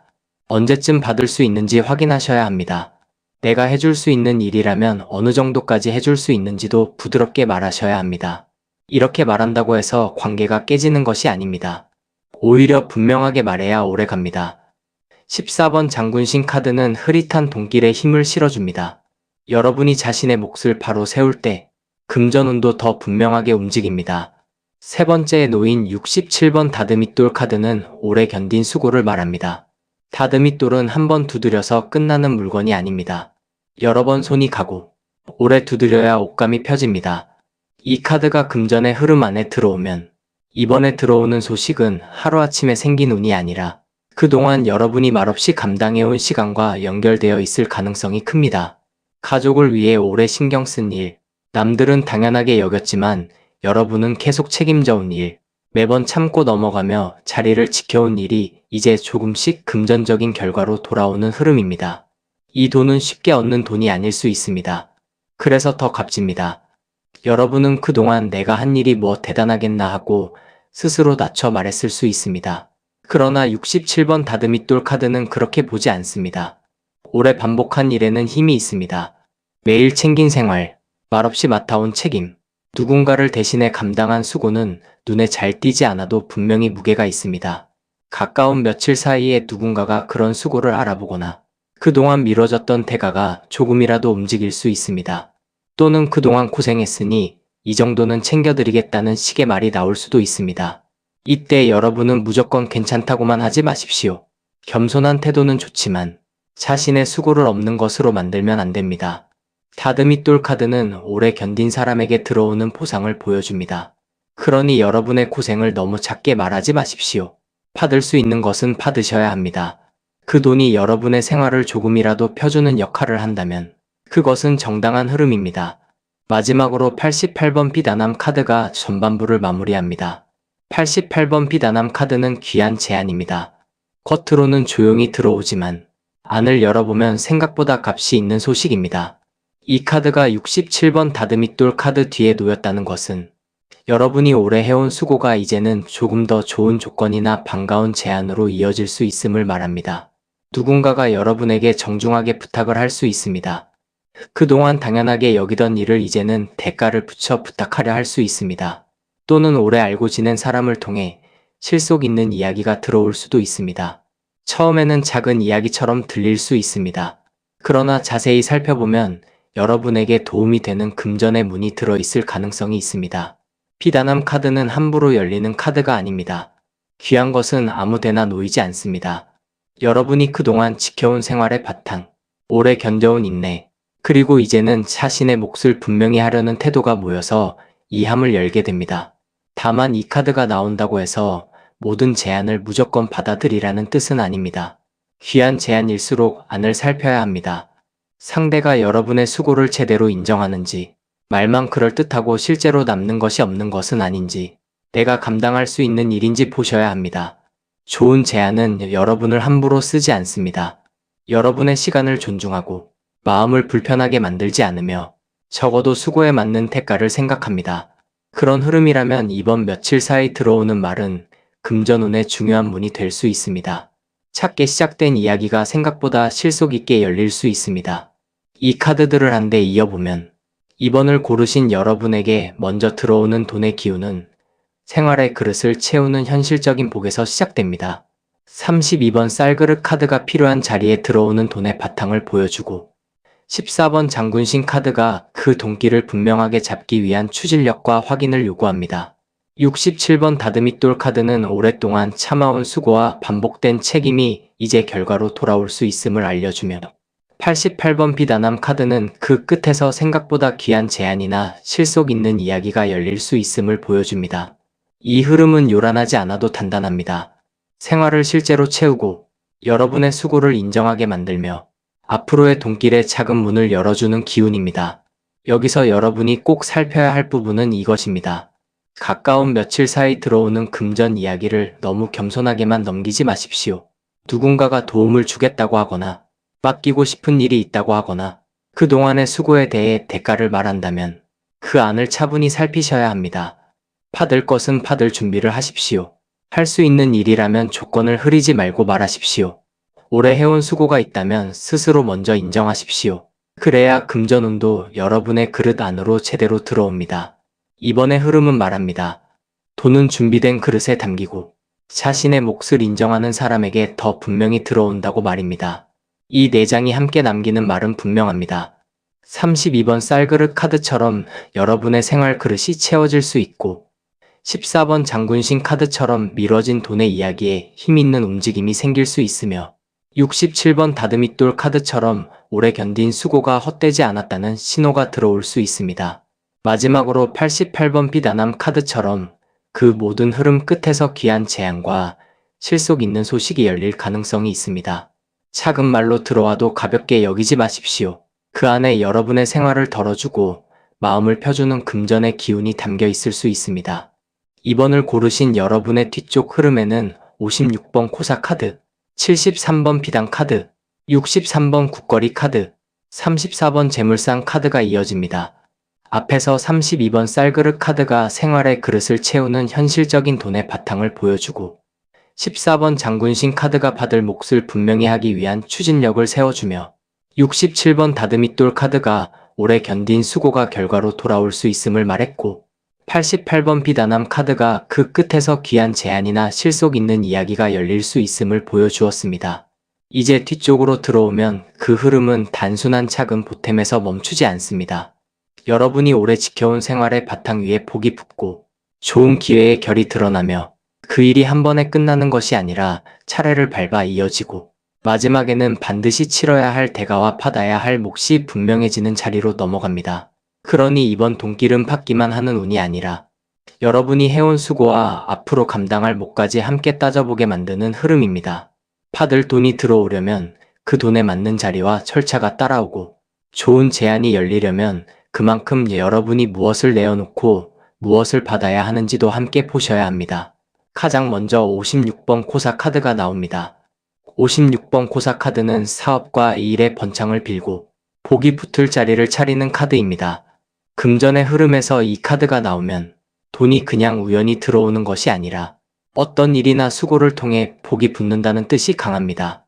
언제쯤 받을 수 있는지 확인하셔야 합니다. 내가 해줄 수 있는 일이라면 어느 정도까지 해줄 수 있는지도 부드럽게 말하셔야 합니다. 이렇게 말한다고 해서 관계가 깨지는 것이 아닙니다. 오히려 분명하게 말해야 오래 갑니다. 14번 장군신 카드는 흐릿한 돈길에 힘을 실어줍니다. 여러분이 자신의 몫을 바로 세울 때 금전운도 더 분명하게 움직입니다. 세 번째에 놓인 67번 다듬이돌 카드는 오래 견딘 수고를 말합니다. 다듬이돌은 한 번 두드려서 끝나는 물건이 아닙니다. 여러 번 손이 가고 오래 두드려야 옷감이 펴집니다. 이 카드가 금전의 흐름 안에 들어오면 이번에 들어오는 소식은 하루아침에 생긴 운이 아니라 그동안 여러분이 말없이 감당해온 시간과 연결되어 있을 가능성이 큽니다. 가족을 위해 오래 신경 쓴 일, 남들은 당연하게 여겼지만 여러분은 계속 책임져 온 일, 매번 참고 넘어가며 자리를 지켜온 일이 이제 조금씩 금전적인 결과로 돌아오는 흐름입니다. 이 돈은 쉽게 얻는 돈이 아닐 수 있습니다. 그래서 더 값집니다. 여러분은 그동안 내가 한 일이 뭐 대단하겠나 하고 스스로 낮춰 말했을 수 있습니다. 그러나 67번 다듬이돌 카드는 그렇게 보지 않습니다. 오래 반복한 일에는 힘이 있습니다. 매일 챙긴 생활, 말없이 맡아온 책임, 누군가를 대신해 감당한 수고는 눈에 잘 띄지 않아도 분명히 무게가 있습니다. 가까운 며칠 사이에 누군가가 그런 수고를 알아보거나 그동안 미뤄졌던 대가가 조금이라도 움직일 수 있습니다. 또는 그동안 고생했으니 이 정도는 챙겨드리겠다는 식의 말이 나올 수도 있습니다. 이때 여러분은 무조건 괜찮다고만 하지 마십시오. 겸손한 태도는 좋지만 자신의 수고를 없는 것으로 만들면 안 됩니다. 다듬이돌 카드는 오래 견딘 사람에게 들어오는 보상을 보여줍니다. 그러니 여러분의 고생을 너무 작게 말하지 마십시오. 받을 수 있는 것은 받으셔야 합니다. 그 돈이 여러분의 생활을 조금이라도 펴주는 역할을 한다면 그것은 정당한 흐름입니다. 마지막으로 88번 비단함 카드가 전반부를 마무리합니다. 88번 비단함 카드는 귀한 제안입니다. 겉으로는 조용히 들어오지만 안을 열어보면 생각보다 값이 있는 소식입니다. 이 카드가 67번 다듬이돌 카드 뒤에 놓였다는 것은 여러분이 오래 해온 수고가 이제는 조금 더 좋은 조건이나 반가운 제안으로 이어질 수 있음을 말합니다. 누군가가 여러분에게 정중하게 부탁을 할 수 있습니다. 그동안 당연하게 여기던 일을 이제는 대가를 붙여 부탁하려 할 수 있습니다. 또는 오래 알고 지낸 사람을 통해 실속 있는 이야기가 들어올 수도 있습니다. 처음에는 작은 이야기처럼 들릴 수 있습니다. 그러나 자세히 살펴보면 여러분에게 도움이 되는 금전의 문이 들어있을 가능성이 있습니다. 비단함 카드는 함부로 열리는 카드가 아닙니다. 귀한 것은 아무데나 놓이지 않습니다. 여러분이 그동안 지켜온 생활의 바탕, 오래 견뎌온 인내, 그리고 이제는 자신의 몫을 분명히 하려는 태도가 모여서 이 함을 열게 됩니다. 다만 이 카드가 나온다고 해서 모든 제안을 무조건 받아들이라는 뜻은 아닙니다. 귀한 제안일수록 안을 살펴야 합니다. 상대가 여러분의 수고를 제대로 인정하는지, 말만 그럴듯하고 실제로 남는 것이 없는 것은 아닌지, 내가 감당할 수 있는 일인지 보셔야 합니다. 좋은 제안은 여러분을 함부로 쓰지 않습니다. 여러분의 시간을 존중하고 마음을 불편하게 만들지 않으며 적어도 수고에 맞는 대가를 생각합니다. 그런 흐름이라면 이번 며칠 사이 들어오는 말은 금전운의 중요한 문이 될 수 있습니다. 작게 시작된 이야기가 생각보다 실속 있게 열릴 수 있습니다. 이 카드들을 한데 이어보면 이번을 고르신 여러분에게 먼저 들어오는 돈의 기운은 생활의 그릇을 채우는 현실적인 복에서 시작됩니다. 32번 쌀그릇 카드가 필요한 자리에 들어오는 돈의 바탕을 보여주고 14번 장군신 카드가 그 돈길을 분명하게 잡기 위한 추진력과 확인을 요구합니다. 67번 다듬이돌 카드는 오랫동안 참아온 수고와 반복된 책임이 이제 결과로 돌아올 수 있음을 알려주며 88번 비단함 카드는 그 끝에서 생각보다 귀한 제안이나 실속 있는 이야기가 열릴 수 있음을 보여줍니다. 이 흐름은 요란하지 않아도 단단합니다. 생활을 실제로 채우고 여러분의 수고를 인정하게 만들며 앞으로의 돈길에 작은 문을 열어주는 기운입니다. 여기서 여러분이 꼭 살펴야 할 부분은 이것입니다. 가까운 며칠 사이 들어오는 금전 이야기를 너무 겸손하게만 넘기지 마십시오. 누군가가 도움을 주겠다고 하거나 맡기고 싶은 일이 있다고 하거나 그동안의 수고에 대해 대가를 말한다면 그 안을 차분히 살피셔야 합니다. 받을 것은 받을 준비를 하십시오. 할 수 있는 일이라면 조건을 흐리지 말고 말하십시오. 오래 해온 수고가 있다면 스스로 먼저 인정하십시오. 그래야 금전운도 여러분의 그릇 안으로 제대로 들어옵니다. 이번의 흐름은 말합니다. 돈은 준비된 그릇에 담기고 자신의 몫을 인정하는 사람에게 더 분명히 들어온다고 말입니다. 이 네 장이 함께 남기는 말은 분명합니다. 32번 쌀그릇 카드처럼 여러분의 생활 그릇이 채워질 수 있고 14번 장군신 카드처럼 미뤄진 돈의 이야기에 힘있는 움직임이 생길 수 있으며 67번 다듬이돌 카드처럼 오래 견딘 수고가 헛되지 않았다는 신호가 들어올 수 있습니다. 마지막으로 88번 비단함 카드처럼 그 모든 흐름 끝에서 귀한 제안과 실속 있는 소식이 열릴 가능성이 있습니다. 작은 말로 들어와도 가볍게 여기지 마십시오. 그 안에 여러분의 생활을 덜어주고 마음을 펴주는 금전의 기운이 담겨 있을 수 있습니다. 이번을 고르신 여러분의 뒤쪽 흐름에는 56번 코사 카드, 73번 비단 카드, 63번 국거리 카드, 34번 재물상 카드가 이어집니다. 앞에서 32번 쌀그릇 카드가 생활의 그릇을 채우는 현실적인 돈의 바탕을 보여주고 14번 장군신 카드가 받을 몫을 분명히 하기 위한 추진력을 세워주며 67번 다듬이돌 카드가 오래 견딘 수고가 결과로 돌아올 수 있음을 말했고 88번 비단함 카드가 그 끝에서 귀한 제안이나 실속 있는 이야기가 열릴 수 있음을 보여주었습니다. 이제 뒤쪽으로 들어오면 그 흐름은 단순한 작은 보탬에서 멈추지 않습니다. 여러분이 오래 지켜온 생활의 바탕 위에 복이 붙고 좋은 기회의 결이 드러나며 그 일이 한 번에 끝나는 것이 아니라 차례를 밟아 이어지고 마지막에는 반드시 치러야 할 대가와 받아야 할 몫이 분명해지는 자리로 넘어갑니다. 그러니 이번 돈길은 받기만 하는 운이 아니라 여러분이 해온 수고와 앞으로 감당할 몫까지 함께 따져보게 만드는 흐름입니다. 받을 돈이 들어오려면 그 돈에 맞는 자리와 절차가 따라오고 좋은 제안이 열리려면 그만큼 여러분이 무엇을 내어놓고 무엇을 받아야 하는지도 함께 보셔야 합니다. 가장 먼저 56번 코사 카드가 나옵니다. 56번 코사 카드는 사업과 일의 번창을 빌고 복이 붙을 자리를 차리는 카드입니다. 금전의 흐름에서 이 카드가 나오면 돈이 그냥 우연히 들어오는 것이 아니라 어떤 일이나 수고를 통해 복이 붙는다는 뜻이 강합니다.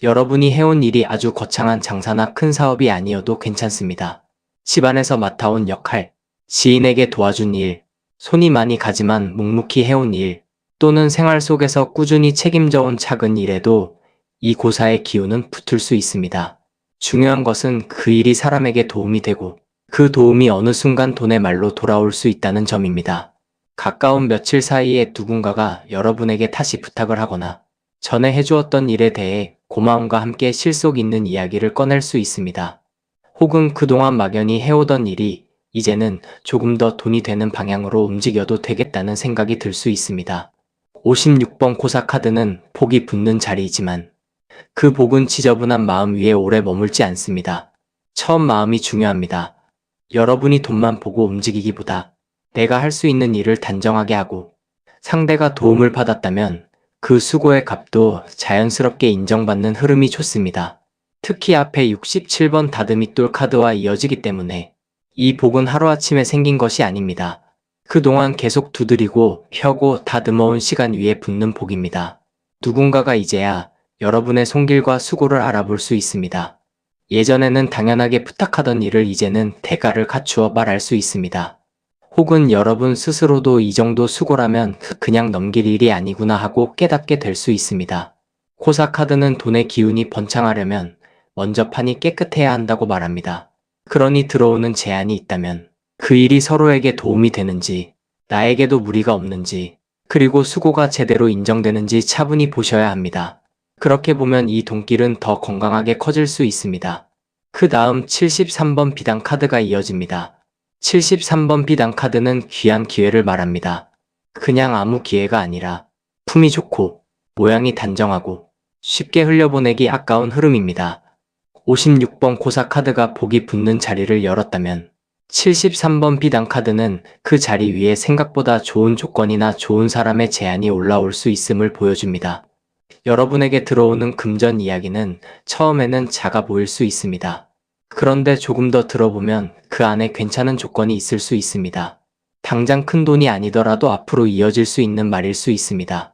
여러분이 해온 일이 아주 거창한 장사나 큰 사업이 아니어도 괜찮습니다. 집안에서 맡아온 역할, 지인에게 도와준 일, 손이 많이 가지만 묵묵히 해온 일, 또는 생활 속에서 꾸준히 책임져온 작은 일에도 이 고사의 기운은 붙을 수 있습니다. 중요한 것은 그 일이 사람에게 도움이 되고 그 도움이 어느 순간 돈의 말로 돌아올 수 있다는 점입니다. 가까운 며칠 사이에 누군가가 여러분에게 다시 부탁을 하거나 전에 해주었던 일에 대해 고마움과 함께 실속 있는 이야기를 꺼낼 수 있습니다. 혹은 그동안 막연히 해오던 일이 이제는 조금 더 돈이 되는 방향으로 움직여도 되겠다는 생각이 들 수 있습니다. 56번 코사 카드는 복이 붙는 자리이지만 그 복은 지저분한 마음 위에 오래 머물지 않습니다. 처음 마음이 중요합니다. 여러분이 돈만 보고 움직이기보다 내가 할 수 있는 일을 단정하게 하고 상대가 도움을 받았다면 그 수고의 값도 자연스럽게 인정받는 흐름이 좋습니다. 특히 앞에 67번 다듬이돌 카드와 이어지기 때문에 이 복은 하루아침에 생긴 것이 아닙니다. 그동안 계속 두드리고 펴고 다듬어온 시간 위에 붙는 복입니다. 누군가가 이제야 여러분의 손길과 수고를 알아볼 수 있습니다. 예전에는 당연하게 부탁하던 일을 이제는 대가를 갖추어 말할 수 있습니다. 혹은 여러분 스스로도 이 정도 수고라면 그냥 넘길 일이 아니구나 하고 깨닫게 될 수 있습니다. 코사 카드는 돈의 기운이 번창하려면 먼저 판이 깨끗해야 한다고 말합니다. 그러니 들어오는 제안이 있다면 그 일이 서로에게 도움이 되는지, 나에게도 무리가 없는지, 그리고 수고가 제대로 인정되는지 차분히 보셔야 합니다. 그렇게 보면 이 돈길은 더 건강하게 커질 수 있습니다. 그 다음 73번 비단 카드가 이어집니다. 73번 비단 카드는 귀한 기회를 말합니다. 그냥 아무 기회가 아니라 품이 좋고 모양이 단정하고 쉽게 흘려보내기 아까운 흐름입니다. 56번 코사 카드가 복이 붙는 자리를 열었다면 73번 비단 카드는 그 자리 위에 생각보다 좋은 조건이나 좋은 사람의 제안이 올라올 수 있음을 보여줍니다. 여러분에게 들어오는 금전 이야기는 처음에는 작아 보일 수 있습니다. 그런데 조금 더 들어보면 그 안에 괜찮은 조건이 있을 수 있습니다. 당장 큰 돈이 아니더라도 앞으로 이어질 수 있는 말일 수 있습니다.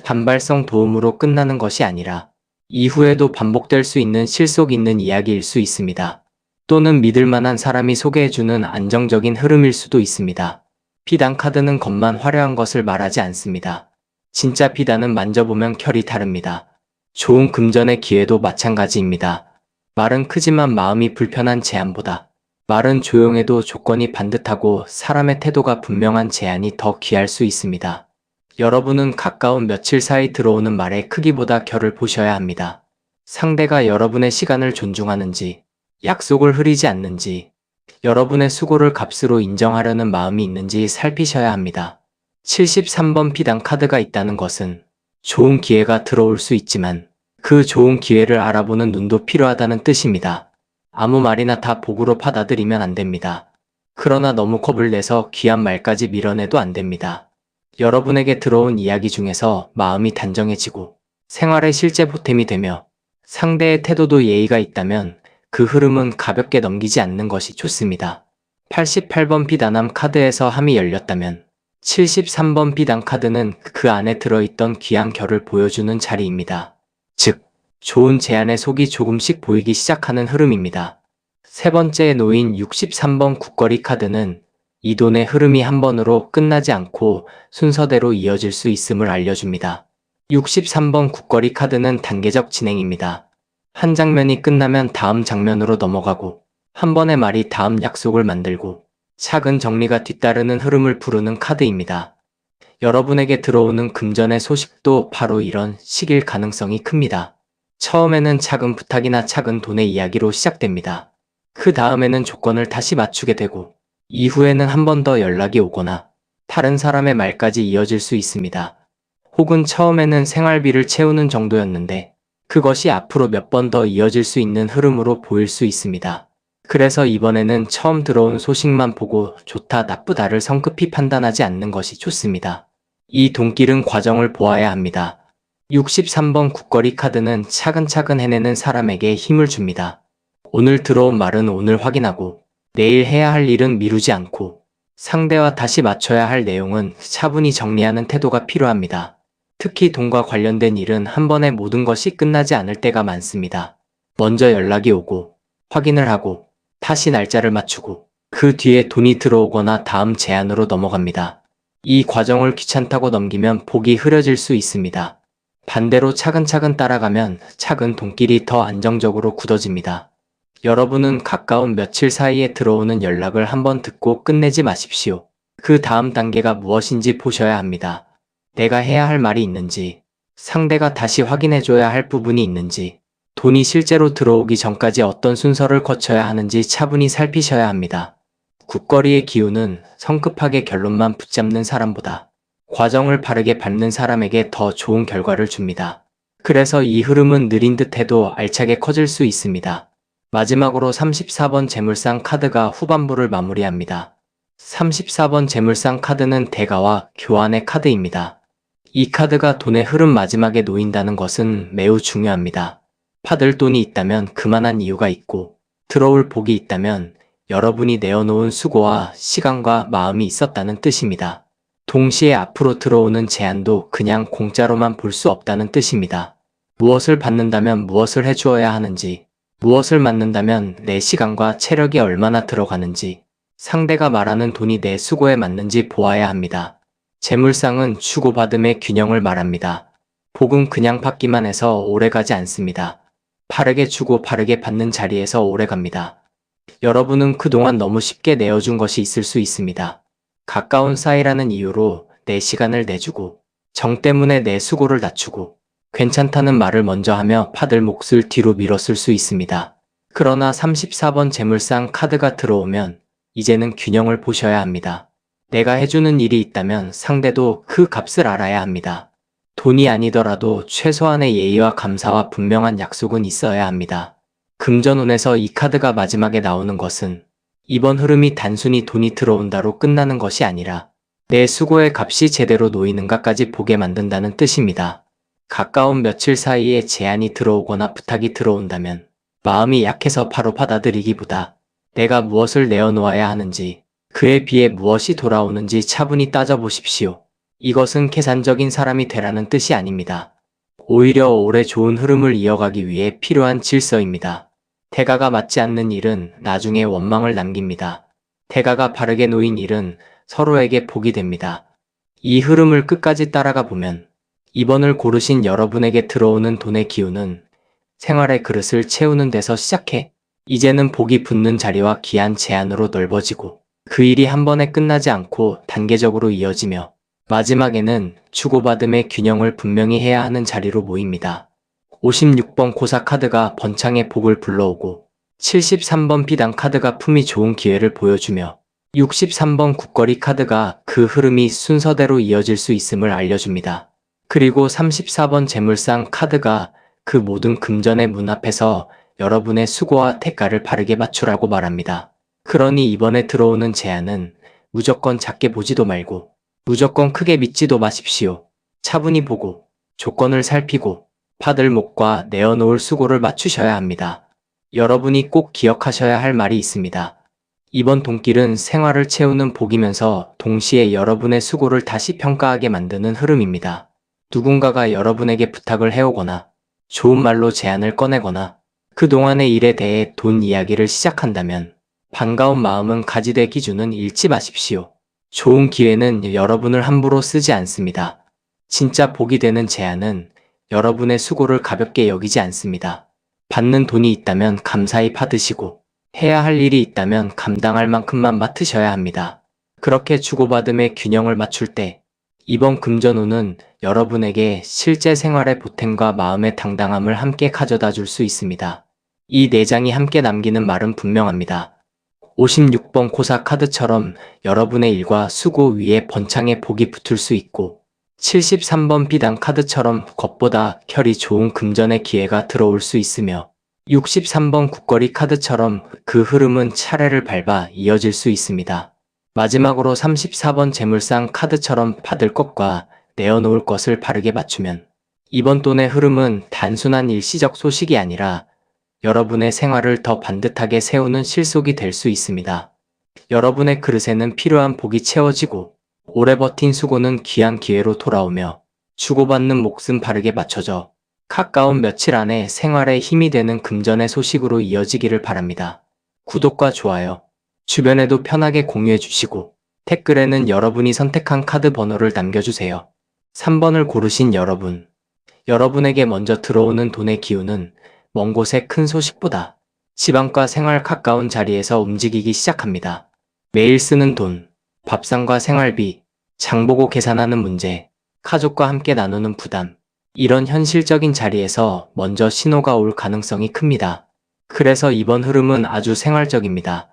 단발성 도움으로 끝나는 것이 아니라 이후에도 반복될 수 있는 실속 있는 이야기일 수 있습니다. 또는 믿을 만한 사람이 소개해주는 안정적인 흐름일 수도 있습니다. 비단 카드는 겉만 화려한 것을 말하지 않습니다. 진짜 비단은 만져보면 결이 다릅니다. 좋은 금전의 기회도 마찬가지입니다. 말은 크지만 마음이 불편한 제안보다 말은 조용해도 조건이 반듯하고 사람의 태도가 분명한 제안이 더 귀할 수 있습니다. 여러분은 가까운 며칠 사이 들어오는 말의 크기보다 결을 보셔야 합니다. 상대가 여러분의 시간을 존중하는지, 약속을 흐리지 않는지, 여러분의 수고를 값으로 인정하려는 마음이 있는지 살피셔야 합니다. 73번 비단 카드가 있다는 것은 좋은 기회가 들어올 수 있지만 그 좋은 기회를 알아보는 눈도 필요하다는 뜻입니다. 아무 말이나 다 복으로 받아들이면 안 됩니다. 그러나 너무 겁을 내서 귀한 말까지 밀어내도 안 됩니다. 여러분에게 들어온 이야기 중에서 마음이 단정해지고 생활의 실제 보탬이 되며 상대의 태도도 예의가 있다면 그 흐름은 가볍게 넘기지 않는 것이 좋습니다. 88번 비단함 카드에서 함이 열렸다면 73번 비단 카드는 그 안에 들어있던 귀한 결을 보여주는 자리입니다. 즉, 좋은 제안의 속이 조금씩 보이기 시작하는 흐름입니다. 세 번째에 놓인 63번 국거리 카드는 이 돈의 흐름이 한 번으로 끝나지 않고 순서대로 이어질 수 있음을 알려줍니다. 63번 국거리 카드는 단계적 진행입니다. 한 장면이 끝나면 다음 장면으로 넘어가고 한 번의 말이 다음 약속을 만들고 작은 정리가 뒤따르는 흐름을 부르는 카드입니다. 여러분에게 들어오는 금전의 소식도 바로 이런 식일 가능성이 큽니다. 처음에는 작은 부탁이나 작은 돈의 이야기로 시작됩니다. 그 다음에는 조건을 다시 맞추게 되고 이후에는 한 번 더 연락이 오거나 다른 사람의 말까지 이어질 수 있습니다. 혹은 처음에는 생활비를 채우는 정도였는데 그것이 앞으로 몇 번 더 이어질 수 있는 흐름으로 보일 수 있습니다. 그래서 이번에는 처음 들어온 소식만 보고 좋다 나쁘다를 성급히 판단하지 않는 것이 좋습니다. 이 돈길은 과정을 보아야 합니다. 63번 국거리 카드는 차근차근 해내는 사람에게 힘을 줍니다. 오늘 들어온 말은 오늘 확인하고 내일 해야 할 일은 미루지 않고 상대와 다시 맞춰야 할 내용은 차분히 정리하는 태도가 필요합니다. 특히 돈과 관련된 일은 한 번에 모든 것이 끝나지 않을 때가 많습니다. 먼저 연락이 오고 확인을 하고 다시 날짜를 맞추고 그 뒤에 돈이 들어오거나 다음 제안으로 넘어갑니다. 이 과정을 귀찮다고 넘기면 복이 흐려질 수 있습니다. 반대로 차근차근 따라가면 작은 돈길이 더 안정적으로 굳어집니다. 여러분은 가까운 며칠 사이에 들어오는 연락을 한번 듣고 끝내지 마십시오. 그 다음 단계가 무엇인지 보셔야 합니다. 내가 해야 할 말이 있는지, 상대가 다시 확인해줘야 할 부분이 있는지, 돈이 실제로 들어오기 전까지 어떤 순서를 거쳐야 하는지 차분히 살피셔야 합니다. 국거리의 기운은 성급하게 결론만 붙잡는 사람보다 과정을 바르게 밟는 사람에게 더 좋은 결과를 줍니다. 그래서 이 흐름은 느린 듯해도 알차게 커질 수 있습니다. 마지막으로 34번 재물상 카드가 후반부를 마무리합니다. 34번 재물상 카드는 대가와 교환의 카드입니다. 이 카드가 돈의 흐름 마지막에 놓인다는 것은 매우 중요합니다. 받을 돈이 있다면 그만한 이유가 있고, 들어올 복이 있다면 여러분이 내어놓은 수고와 시간과 마음이 있었다는 뜻입니다. 동시에 앞으로 들어오는 제안도 그냥 공짜로만 볼 수 없다는 뜻입니다. 무엇을 받는다면 무엇을 해주어야 하는지, 무엇을 맡는다면 내 시간과 체력이 얼마나 들어가는지, 상대가 말하는 돈이 내 수고에 맞는지 보아야 합니다. 재물상은 주고받음의 균형을 말합니다. 복은 그냥 받기만 해서 오래가지 않습니다. 바르게 주고 바르게 받는 자리에서 오래갑니다. 여러분은 그동안 너무 쉽게 내어준 것이 있을 수 있습니다. 가까운 사이라는 이유로 내 시간을 내주고, 정 때문에 내 수고를 낮추고, 괜찮다는 말을 먼저 하며 받을 몫을 뒤로 밀었을 수 있습니다. 그러나 34번 재물상 카드가 들어오면 이제는 균형을 보셔야 합니다. 내가 해주는 일이 있다면 상대도 그 값을 알아야 합니다. 돈이 아니더라도 최소한의 예의와 감사와 분명한 약속은 있어야 합니다. 금전운에서 이 카드가 마지막에 나오는 것은 이번 흐름이 단순히 돈이 들어온다로 끝나는 것이 아니라 내 수고의 값이 제대로 놓이는가까지 보게 만든다는 뜻입니다. 가까운 며칠 사이에 제안이 들어오거나 부탁이 들어온다면 마음이 약해서 바로 받아들이기보다 내가 무엇을 내어놓아야 하는지, 그에 비해 무엇이 돌아오는지 차분히 따져보십시오. 이것은 계산적인 사람이 되라는 뜻이 아닙니다. 오히려 오래 좋은 흐름을 이어가기 위해 필요한 질서입니다. 대가가 맞지 않는 일은 나중에 원망을 남깁니다. 대가가 바르게 놓인 일은 서로에게 복이 됩니다. 이 흐름을 끝까지 따라가 보면 이번을 고르신 여러분에게 들어오는 돈의 기운은 생활의 그릇을 채우는 데서 시작해 이제는 복이 붙는 자리와 귀한 제안으로 넓어지고, 그 일이 한 번에 끝나지 않고 단계적으로 이어지며 마지막에는 주고받음의 균형을 분명히 해야 하는 자리로 모입니다. 56번 고사 카드가 번창의 복을 불러오고, 73번 비단 카드가 품이 좋은 기회를 보여주며, 63번 국거리 카드가 그 흐름이 순서대로 이어질 수 있음을 알려줍니다. 그리고 34번 재물상 카드가 그 모든 금전의 문 앞에서 여러분의 수고와 대가를 바르게 맞추라고 말합니다. 그러니 이번에 들어오는 제안은 무조건 작게 보지도 말고 무조건 크게 믿지도 마십시오. 차분히 보고 조건을 살피고 받을 몫과 내어놓을 수고를 맞추셔야 합니다. 여러분이 꼭 기억하셔야 할 말이 있습니다. 이번 돈길은 생활을 채우는 복이면서 동시에 여러분의 수고를 다시 평가하게 만드는 흐름입니다. 누군가가 여러분에게 부탁을 해오거나 좋은 말로 제안을 꺼내거나 그동안의 일에 대해 돈 이야기를 시작한다면 반가운 마음은 가지되 기준은 잃지 마십시오. 좋은 기회는 여러분을 함부로 쓰지 않습니다. 진짜 복이 되는 제안은 여러분의 수고를 가볍게 여기지 않습니다. 받는 돈이 있다면 감사히 받으시고 해야 할 일이 있다면 감당할 만큼만 맡으셔야 합니다. 그렇게 주고받음의 균형을 맞출 때 이번 금전운은 여러분에게 실제 생활의 보탬과 마음의 당당함을 함께 가져다 줄 수 있습니다. 이 네 장이 함께 남기는 말은 분명합니다. 56번 고사 카드처럼 여러분의 일과 수고 위에 번창의 복이 붙을 수 있고, 73번 비단 카드처럼 겉보다 결이 좋은 금전의 기회가 들어올 수 있으며, 63번 국거리 카드처럼 그 흐름은 차례를 밟아 이어질 수 있습니다. 마지막으로 34번 재물상 카드처럼 받을 것과 내어놓을 것을 바르게 맞추면 이번 돈의 흐름은 단순한 일시적 소식이 아니라 여러분의 생활을 더 반듯하게 세우는 실속이 될 수 있습니다. 여러분의 그릇에는 필요한 복이 채워지고 오래 버틴 수고는 귀한 기회로 돌아오며 주고받는 몫은 바르게 맞춰져 가까운 며칠 안에 생활에 힘이 되는 금전의 소식으로 이어지기를 바랍니다. 구독과 좋아요, 주변에도 편하게 공유해 주시고 댓글에는 여러분이 선택한 카드 번호를 남겨주세요. 3번을 고르신 여러분, 여러분에게 먼저 들어오는 돈의 기운은 먼 곳의 큰 소식보다 집 안과 생활 가까운 자리에서 움직이기 시작합니다. 매일 쓰는 돈, 밥상과 생활비, 장보고 계산하는 문제, 가족과 함께 나누는 부담. 이런 현실적인 자리에서 먼저 신호가 올 가능성이 큽니다. 그래서 이번 흐름은 아주 생활적입니다.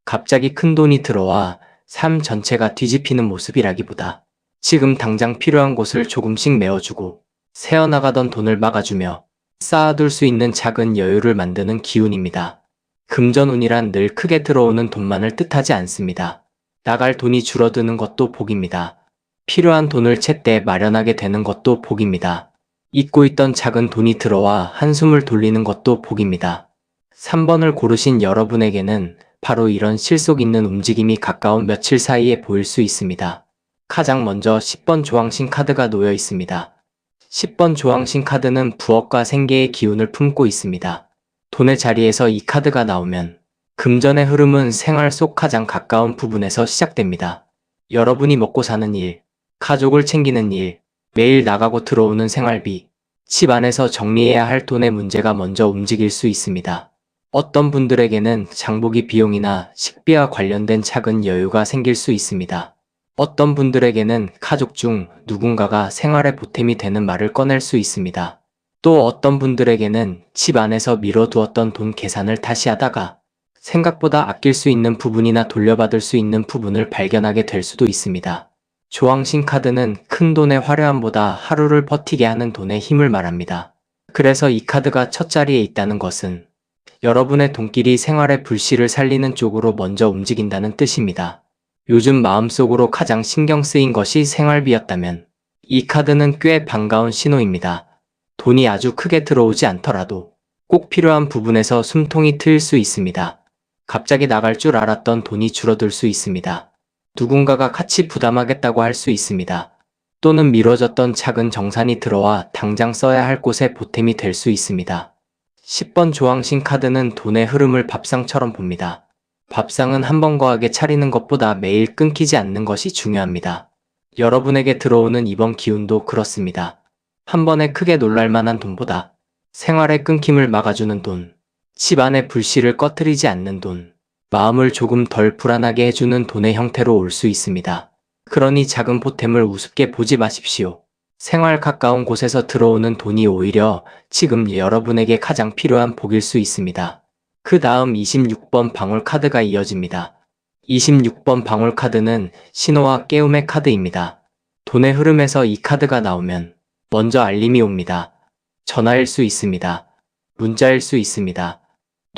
갑자기 큰 돈이 들어와 삶 전체가 뒤집히는 모습이라기보다 지금 당장 필요한 곳을 조금씩 메워주고 새어나가던 돈을 막아주며 쌓아둘 수 있는 작은 여유를 만드는 기운입니다. 금전운이란 늘 크게 들어오는 돈만을 뜻하지 않습니다. 나갈 돈이 줄어드는 것도 복입니다. 필요한 돈을 제때 마련하게 되는 것도 복입니다. 잊고 있던 작은 돈이 들어와 한숨을 돌리는 것도 복입니다. 3번을 고르신 여러분에게는 바로 이런 실속 있는 움직임이 가까운 며칠 사이에 보일 수 있습니다. 가장 먼저 10번 조항신 카드가 놓여 있습니다. 10번 조항신 카드는 부업과 생계의 기운을 품고 있습니다. 돈의 자리에서 이 카드가 나오면 금전의 흐름은 생활 속 가장 가까운 부분에서 시작됩니다. 여러분이 먹고 사는 일, 가족을 챙기는 일, 매일 나가고 들어오는 생활비, 집 안에서 정리해야 할 돈의 문제가 먼저 움직일 수 있습니다. 어떤 분들에게는 장보기 비용이나 식비와 관련된 작은 여유가 생길 수 있습니다. 어떤 분들에게는 가족 중 누군가가 생활에 보탬이 되는 말을 꺼낼 수 있습니다. 또 어떤 분들에게는 집 안에서 미뤄두었던 돈 계산을 다시 하다가 생각보다 아낄 수 있는 부분이나 돌려받을 수 있는 부분을 발견하게 될 수도 있습니다. 조항신 카드는 큰 돈의 화려함보다 하루를 버티게 하는 돈의 힘을 말합니다. 그래서 이 카드가 첫 자리에 있다는 것은 여러분의 돈길이 생활의 불씨를 살리는 쪽으로 먼저 움직인다는 뜻입니다. 요즘 마음속으로 가장 신경 쓰인 것이 생활비였다면 이 카드는 꽤 반가운 신호입니다. 돈이 아주 크게 들어오지 않더라도 꼭 필요한 부분에서 숨통이 트일 수 있습니다. 갑자기 나갈 줄 알았던 돈이 줄어들 수 있습니다. 누군가가 같이 부담하겠다고 할 수 있습니다. 또는 미뤄졌던 작은 정산이 들어와 당장 써야 할 곳에 보탬이 될 수 있습니다. 10번 조항신 카드는 돈의 흐름을 밥상처럼 봅니다. 밥상은 한 번 거하게 차리는 것보다 매일 끊기지 않는 것이 중요합니다. 여러분에게 들어오는 이번 기운도 그렇습니다. 한 번에 크게 놀랄 만한 돈보다 생활의 끊김을 막아주는 돈, 집안의 불씨를 꺼트리지 않는 돈, 마음을 조금 덜 불안하게 해주는 돈의 형태로 올 수 있습니다. 그러니 작은 보탬을 우습게 보지 마십시오. 생활 가까운 곳에서 들어오는 돈이 오히려 지금 여러분에게 가장 필요한 복일 수 있습니다. 그 다음 26번 방울 카드가 이어집니다. 26번 방울 카드는 신호와 깨움의 카드입니다. 돈의 흐름에서 이 카드가 나오면 먼저 알림이 옵니다. 전화일 수 있습니다. 문자일 수 있습니다.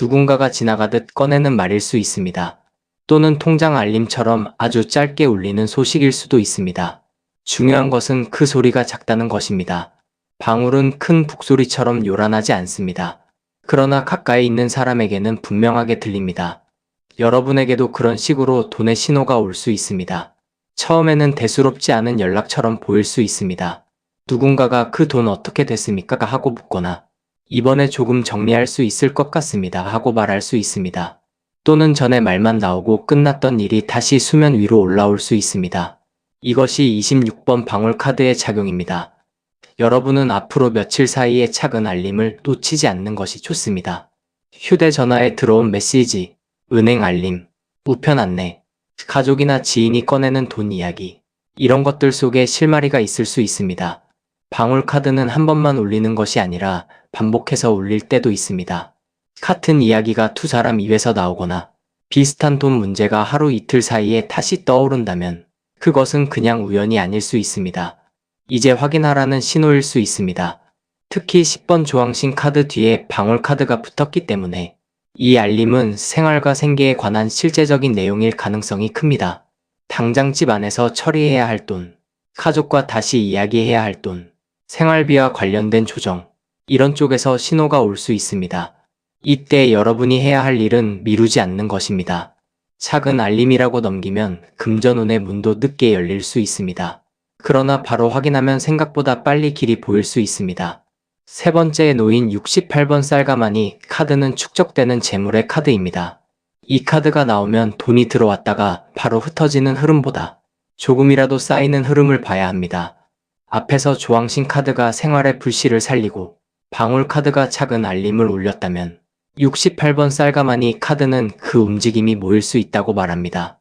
누군가가 지나가듯 꺼내는 말일 수 있습니다. 또는 통장 알림처럼 아주 짧게 울리는 소식일 수도 있습니다. 중요한 것은 그 소리가 작다는 것입니다. 방울은 큰 북소리처럼 요란하지 않습니다. 그러나 가까이 있는 사람에게는 분명하게 들립니다. 여러분에게도 그런 식으로 돈의 신호가 올 수 있습니다. 처음에는 대수롭지 않은 연락처럼 보일 수 있습니다. 누군가가 그 돈 어떻게 됐습니까? 하고 묻거나 이번에 조금 정리할 수 있을 것 같습니다. 하고 말할 수 있습니다. 또는 전에 말만 나오고 끝났던 일이 다시 수면 위로 올라올 수 있습니다. 이것이 26번 방울 카드의 작용입니다. 여러분은 앞으로 며칠 사이에 작은 알림을 놓치지 않는 것이 좋습니다. 휴대전화에 들어온 메시지, 은행 알림, 우편 안내, 가족이나 지인이 꺼내는 돈 이야기, 이런 것들 속에 실마리가 있을 수 있습니다. 방울 카드는 한 번만 울리는 것이 아니라 반복해서 울릴 때도 있습니다. 같은 이야기가 두 사람 입에서 나오거나 비슷한 돈 문제가 하루 이틀 사이에 다시 떠오른다면 그것은 그냥 우연이 아닐 수 있습니다. 이제 확인하라는 신호일 수 있습니다. 특히 10번 조항신 카드 뒤에 방울 카드가 붙었기 때문에 이 알림은 생활과 생계에 관한 실제적인 내용일 가능성이 큽니다. 당장 집 안에서 처리해야 할 돈, 가족과 다시 이야기해야 할 돈, 생활비와 관련된 조정, 이런 쪽에서 신호가 올 수 있습니다. 이때 여러분이 해야 할 일은 미루지 않는 것입니다. 작은 알림이라고 넘기면 금전운의 문도 늦게 열릴 수 있습니다. 그러나 바로 확인하면 생각보다 빨리 길이 보일 수 있습니다. 세 번째에 놓인 68번 쌀가마니 카드는 축적되는 재물의 카드입니다. 이 카드가 나오면 돈이 들어왔다가 바로 흩어지는 흐름보다 조금이라도 쌓이는 흐름을 봐야 합니다. 앞에서 조항신 카드가 생활의 불씨를 살리고 방울 카드가 작은 알림을 울렸다면 68번 쌀가마니 카드는 그 움직임이 모일 수 있다고 말합니다.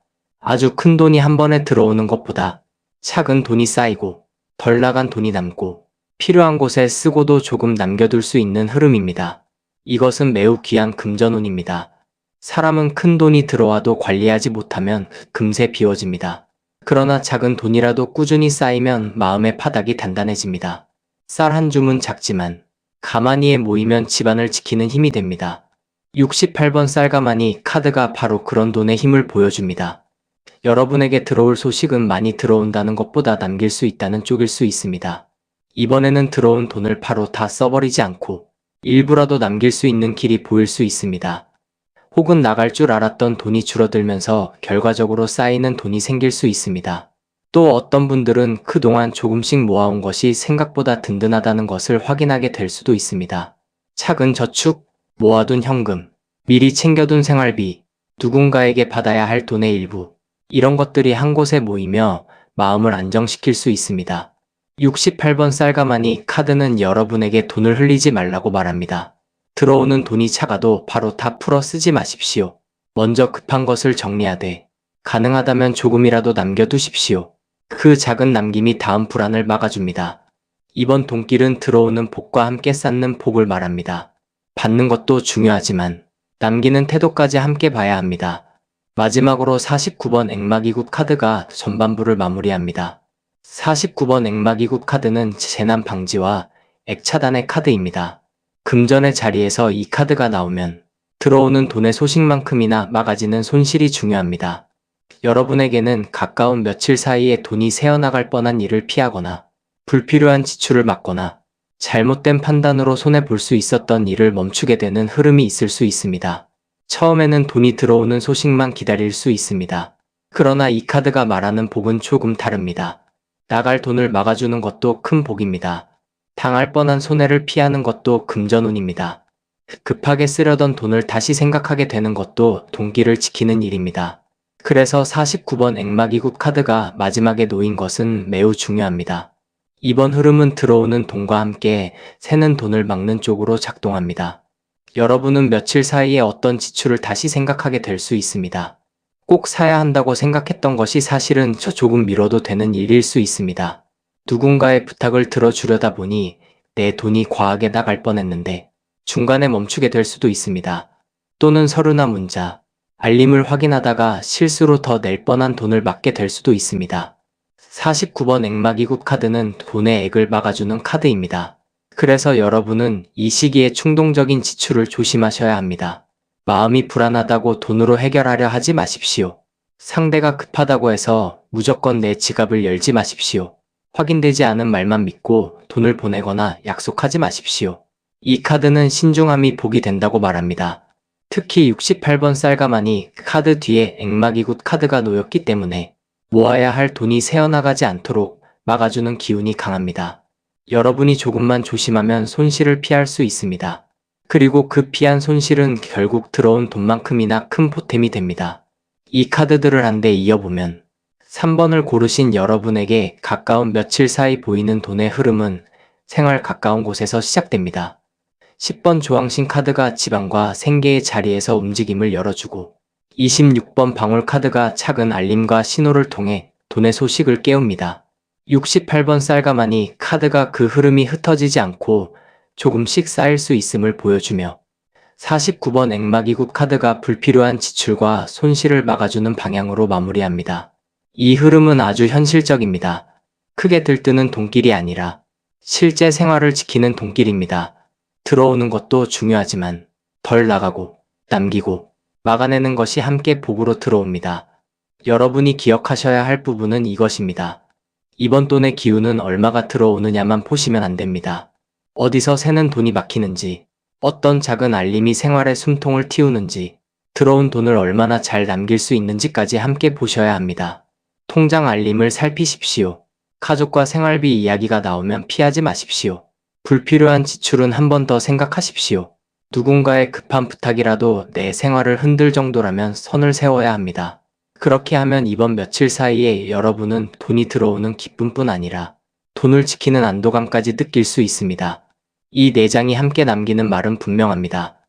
아주 큰 돈이 한 번에 들어오는 것보다 작은 돈이 쌓이고 덜 나간 돈이 남고 필요한 곳에 쓰고도 조금 남겨둘 수 있는 흐름입니다. 이것은 매우 귀한 금전운입니다. 사람은 큰 돈이 들어와도 관리하지 못하면 금세 비워집니다. 그러나 작은 돈이라도 꾸준히 쌓이면 마음의 바닥이 단단해집니다. 쌀 한 줌은 작지만 가마니에 모이면 집안을 지키는 힘이 됩니다. 68번 쌀가마니 카드가 바로 그런 돈의 힘을 보여줍니다. 여러분에게 들어올 소식은 많이 들어온다는 것보다 남길 수 있다는 쪽일 수 있습니다. 이번에는 들어온 돈을 바로 다 써버리지 않고 일부라도 남길 수 있는 길이 보일 수 있습니다. 혹은 나갈 줄 알았던 돈이 줄어들면서 결과적으로 쌓이는 돈이 생길 수 있습니다. 또 어떤 분들은 그동안 조금씩 모아온 것이 생각보다 든든하다는 것을 확인하게 될 수도 있습니다. 작은 저축, 모아둔 현금, 미리 챙겨둔 생활비, 누군가에게 받아야 할 돈의 일부, 이런 것들이 한 곳에 모이며 마음을 안정시킬 수 있습니다. 68번 쌀가마니 카드는 여러분에게 돈을 흘리지 말라고 말합니다. 들어오는 돈이 작아도 바로 다 풀어 쓰지 마십시오. 먼저 급한 것을 정리하되 가능하다면 조금이라도 남겨두십시오. 그 작은 남김이 다음 불안을 막아줍니다. 이번 돈길은 들어오는 복과 함께 쌓는 복을 말합니다. 받는 것도 중요하지만 남기는 태도까지 함께 봐야 합니다. 마지막으로 49번 액마기국 카드가 전반부를 마무리합니다. 49번 액마기국 카드는 재난 방지와 액 차단의 카드입니다. 금전의 자리에서 이 카드가 나오면 들어오는 돈의 소식만큼이나 막아지는 손실이 중요합니다. 여러분에게는 가까운 며칠 사이에 돈이 새어나갈 뻔한 일을 피하거나 불필요한 지출을 막거나 잘못된 판단으로 손해볼 수 있었던 일을 멈추게 되는 흐름이 있을 수 있습니다. 처음에는 돈이 들어오는 소식만 기다릴 수 있습니다. 그러나 이 카드가 말하는 복은 조금 다릅니다. 나갈 돈을 막아주는 것도 큰 복입니다. 당할 뻔한 손해를 피하는 것도 금전운입니다. 급하게 쓰려던 돈을 다시 생각하게 되는 것도 돈길을 지키는 일입니다. 그래서 49번 액마기국 카드가 마지막에 놓인 것은 매우 중요합니다. 이번 흐름은 들어오는 돈과 함께 새는 돈을 막는 쪽으로 작동합니다. 여러분은 며칠 사이에 어떤 지출을 다시 생각하게 될 수 있습니다. 꼭 사야 한다고 생각했던 것이 사실은 조금 미뤄도 되는 일일 수 있습니다. 누군가의 부탁을 들어주려다 보니 내 돈이 과하게 나갈 뻔했는데 중간에 멈추게 될 수도 있습니다. 또는 서류나 문자, 알림을 확인하다가 실수로 더 낼 뻔한 돈을 막게 될 수도 있습니다. 49번 액마기국 카드는 돈의 액을 막아주는 카드입니다. 그래서 여러분은 이 시기에 충동적인 지출을 조심하셔야 합니다. 마음이 불안하다고 돈으로 해결하려 하지 마십시오. 상대가 급하다고 해서 무조건 내 지갑을 열지 마십시오. 확인되지 않은 말만 믿고 돈을 보내거나 약속하지 마십시오. 이 카드는 신중함이 복이 된다고 말합니다. 특히 68번 쌀가마니 카드 뒤에 액마기국 카드가 놓였기 때문에 모아야 할 돈이 새어나가지 않도록 막아주는 기운이 강합니다. 여러분이 조금만 조심하면 손실을 피할 수 있습니다. 그리고 그 피한 손실은 결국 들어온 돈만큼이나 큰 보탬이 됩니다. 이 카드들을 한데 이어보면 3번을 고르신 여러분에게 가까운 며칠 사이 보이는 돈의 흐름은 생활 가까운 곳에서 시작됩니다. 10번 조항신 카드가 집안과 생계의 자리에서 움직임을 열어주고 26번 방울 카드가 작은 알림과 신호를 통해 돈의 소식을 깨웁니다. 68번 쌀가마니 카드가 그 흐름이 흩어지지 않고 조금씩 쌓일 수 있음을 보여주며 49번 액마기국 카드가 불필요한 지출과 손실을 막아주는 방향으로 마무리합니다. 이 흐름은 아주 현실적입니다. 크게 들뜨는 돈길이 아니라 실제 생활을 지키는 돈길입니다. 들어오는 것도 중요하지만 덜 나가고 남기고 막아내는 것이 함께 복으로 들어옵니다. 여러분이 기억하셔야 할 부분은 이것입니다. 이번 돈의 기운은 얼마가 들어오느냐만 보시면 안 됩니다. 어디서 새는 돈이 막히는지, 어떤 작은 알림이 생활의 숨통을 틔우는지, 들어온 돈을 얼마나 잘 남길 수 있는지까지 함께 보셔야 합니다. 통장 알림을 살피십시오. 가족과 생활비 이야기가 나오면 피하지 마십시오. 불필요한 지출은 한 번 더 생각하십시오. 누군가의 급한 부탁이라도 내 생활을 흔들 정도라면 선을 세워야 합니다. 그렇게 하면 이번 며칠 사이에 여러분은 돈이 들어오는 기쁨뿐 아니라 돈을 지키는 안도감까지 느낄 수 있습니다. 이 4장이 함께 남기는 말은 분명합니다.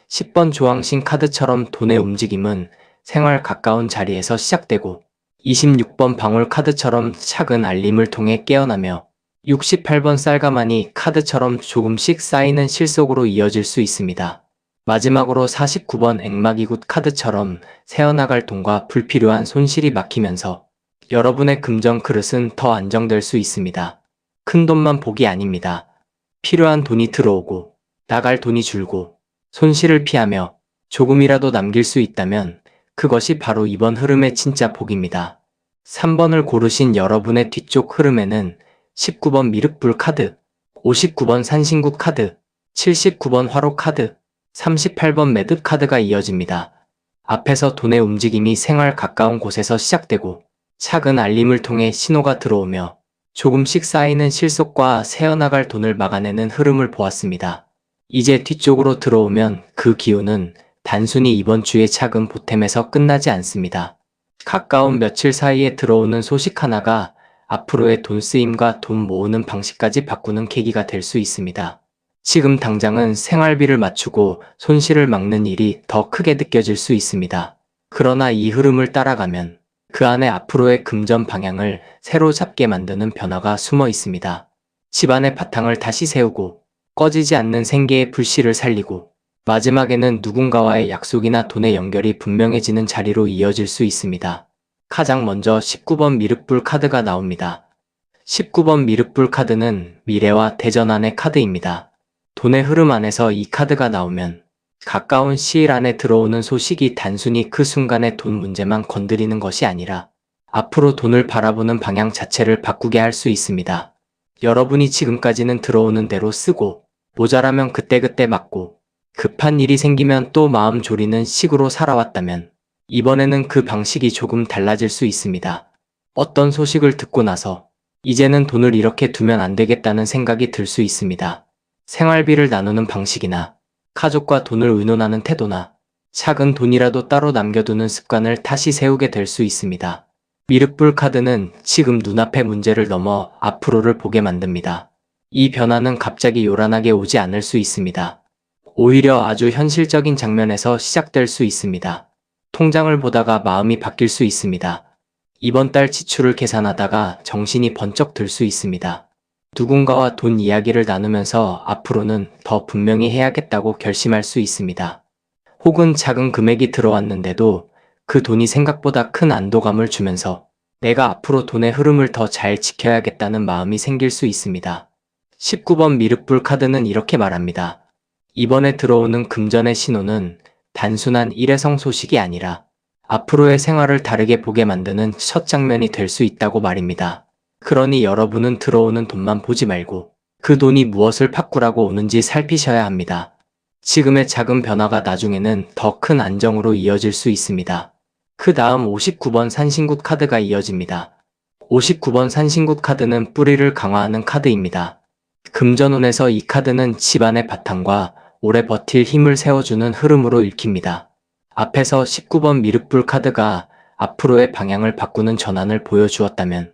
10번 조항신 카드처럼 돈의 움직임은 생활 가까운 자리에서 시작되고 26번 방울 카드처럼 작은 알림을 통해 깨어나며 68번 쌀가마니 카드처럼 조금씩 쌓이는 실속으로 이어질 수 있습니다. 마지막으로 49번 액마기굿 카드처럼 새어나갈 돈과 불필요한 손실이 막히면서 여러분의 금전 그릇은 더 안정될 수 있습니다. 큰 돈만 복이 아닙니다. 필요한 돈이 들어오고 나갈 돈이 줄고 손실을 피하며 조금이라도 남길 수 있다면 그것이 바로 이번 흐름의 진짜 복입니다. 3번을 고르신 여러분의 뒤쪽 흐름에는 19번 미륵불 카드, 59번 산신구 카드, 79번 화로 카드, 38번 매듭 카드가 이어집니다. 앞에서 돈의 움직임이 생활 가까운 곳에서 시작되고 작은 알림을 통해 신호가 들어오며 조금씩 쌓이는 실속과 새어나갈 돈을 막아내는 흐름을 보았습니다. 이제 뒤쪽으로 들어오면 그 기운은 단순히 이번 주의 작은 보탬에서 끝나지 않습니다. 가까운 며칠 사이에 들어오는 소식 하나가 앞으로의 돈 쓰임과 돈 모으는 방식까지 바꾸는 계기가 될 수 있습니다. 지금 당장은 생활비를 맞추고 손실을 막는 일이 더 크게 느껴질 수 있습니다. 그러나 이 흐름을 따라가면 그 안에 앞으로의 금전 방향을 새로 잡게 만드는 변화가 숨어 있습니다. 집안의 바탕을 다시 세우고 꺼지지 않는 생계의 불씨를 살리고 마지막에는 누군가와의 약속이나 돈의 연결이 분명해지는 자리로 이어질 수 있습니다. 가장 먼저 19번 미륵불 카드가 나옵니다. 19번 미륵불 카드는 미래와 대전환의 카드입니다. 돈의 흐름 안에서 이 카드가 나오면 가까운 시일 안에 들어오는 소식이 단순히 그 순간의 돈 문제만 건드리는 것이 아니라 앞으로 돈을 바라보는 방향 자체를 바꾸게 할 수 있습니다. 여러분이 지금까지는 들어오는 대로 쓰고 모자라면 그때그때 막고 급한 일이 생기면 또 마음 졸이는 식으로 살아왔다면 이번에는 그 방식이 조금 달라질 수 있습니다. 어떤 소식을 듣고 나서 이제는 돈을 이렇게 두면 안 되겠다는 생각이 들 수 있습니다. 생활비를 나누는 방식이나 가족과 돈을 의논하는 태도나 작은 돈이라도 따로 남겨두는 습관을 다시 세우게 될 수 있습니다. 미륵불 카드는 지금 눈앞의 문제를 넘어 앞으로를 보게 만듭니다. 이 변화는 갑자기 요란하게 오지 않을 수 있습니다. 오히려 아주 현실적인 장면에서 시작될 수 있습니다. 통장을 보다가 마음이 바뀔 수 있습니다. 이번 달 지출을 계산하다가 정신이 번쩍 들 수 있습니다. 누군가와 돈 이야기를 나누면서 앞으로는 더 분명히 해야겠다고 결심할 수 있습니다. 혹은 작은 금액이 들어왔는데도 그 돈이 생각보다 큰 안도감을 주면서 내가 앞으로 돈의 흐름을 더 잘 지켜야겠다는 마음이 생길 수 있습니다. 19번 미륵불 카드는 이렇게 말합니다. 이번에 들어오는 금전의 신호는 단순한 일회성 소식이 아니라 앞으로의 생활을 다르게 보게 만드는 첫 장면이 될 수 있다고 말입니다. 그러니 여러분은 들어오는 돈만 보지 말고 그 돈이 무엇을 바꾸라고 오는지 살피셔야 합니다. 지금의 작은 변화가 나중에는 더 큰 안정으로 이어질 수 있습니다. 그 다음 59번 산신구 카드가 이어집니다. 59번 산신구 카드는 뿌리를 강화하는 카드입니다. 금전운에서 이 카드는 집안의 바탕과 오래 버틸 힘을 세워주는 흐름으로 읽힙니다. 앞에서 19번 미륵불 카드가 앞으로의 방향을 바꾸는 전환을 보여주었다면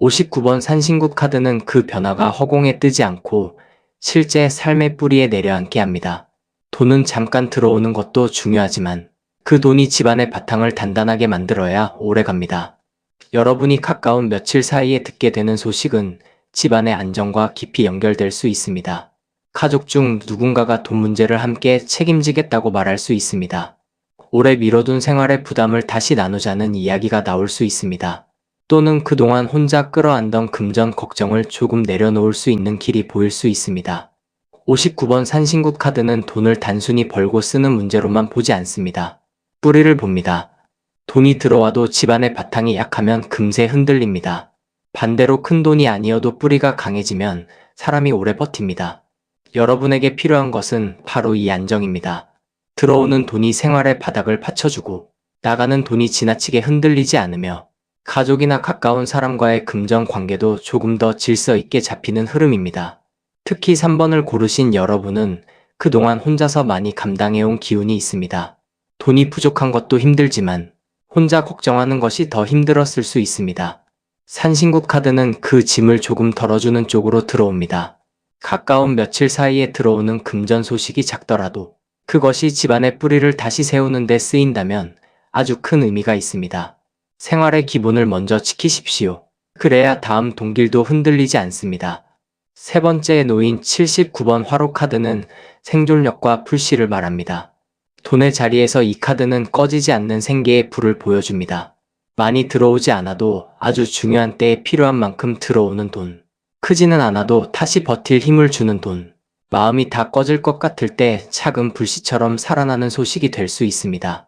59번 산신구 카드는 그 변화가 허공에 뜨지 않고 실제 삶의 뿌리에 내려앉게 합니다. 돈은 잠깐 들어오는 것도 중요하지만 그 돈이 집안의 바탕을 단단하게 만들어야 오래갑니다. 여러분이 가까운 며칠 사이에 듣게 되는 소식은 집안의 안정과 깊이 연결될 수 있습니다. 가족 중 누군가가 돈 문제를 함께 책임지겠다고 말할 수 있습니다. 오래 미뤄둔 생활의 부담을 다시 나누자는 이야기가 나올 수 있습니다. 또는 그동안 혼자 끌어안던 금전 걱정을 조금 내려놓을 수 있는 길이 보일 수 있습니다. 59번 산신구 카드는 돈을 단순히 벌고 쓰는 문제로만 보지 않습니다. 뿌리를 봅니다. 돈이 들어와도 집안의 바탕이 약하면 금세 흔들립니다. 반대로 큰 돈이 아니어도 뿌리가 강해지면 사람이 오래 버팁니다. 여러분에게 필요한 것은 바로 이 안정입니다. 들어오는 돈이 생활의 바닥을 받쳐주고 나가는 돈이 지나치게 흔들리지 않으며 가족이나 가까운 사람과의 금전 관계도 조금 더 질서 있게 잡히는 흐름입니다. 특히 3번을 고르신 여러분은 그동안 혼자서 많이 감당해온 기운이 있습니다. 돈이 부족한 것도 힘들지만 혼자 걱정하는 것이 더 힘들었을 수 있습니다. 산신구 카드는 그 짐을 조금 덜어주는 쪽으로 들어옵니다. 가까운 며칠 사이에 들어오는 금전 소식이 작더라도 그것이 집안의 뿌리를 다시 세우는 데 쓰인다면 아주 큰 의미가 있습니다. 생활의 기본을 먼저 지키십시오. 그래야 다음 동길도 흔들리지 않습니다. 세 번째에 놓인 79번 화로 카드는 생존력과 불씨를 말합니다. 돈의 자리에서 이 카드는 꺼지지 않는 생계의 불을 보여줍니다. 많이 들어오지 않아도 아주 중요한 때에 필요한 만큼 들어오는 돈. 크지는 않아도 다시 버틸 힘을 주는 돈. 마음이 다 꺼질 것 같을 때 작은 불씨처럼 살아나는 소식이 될 수 있습니다.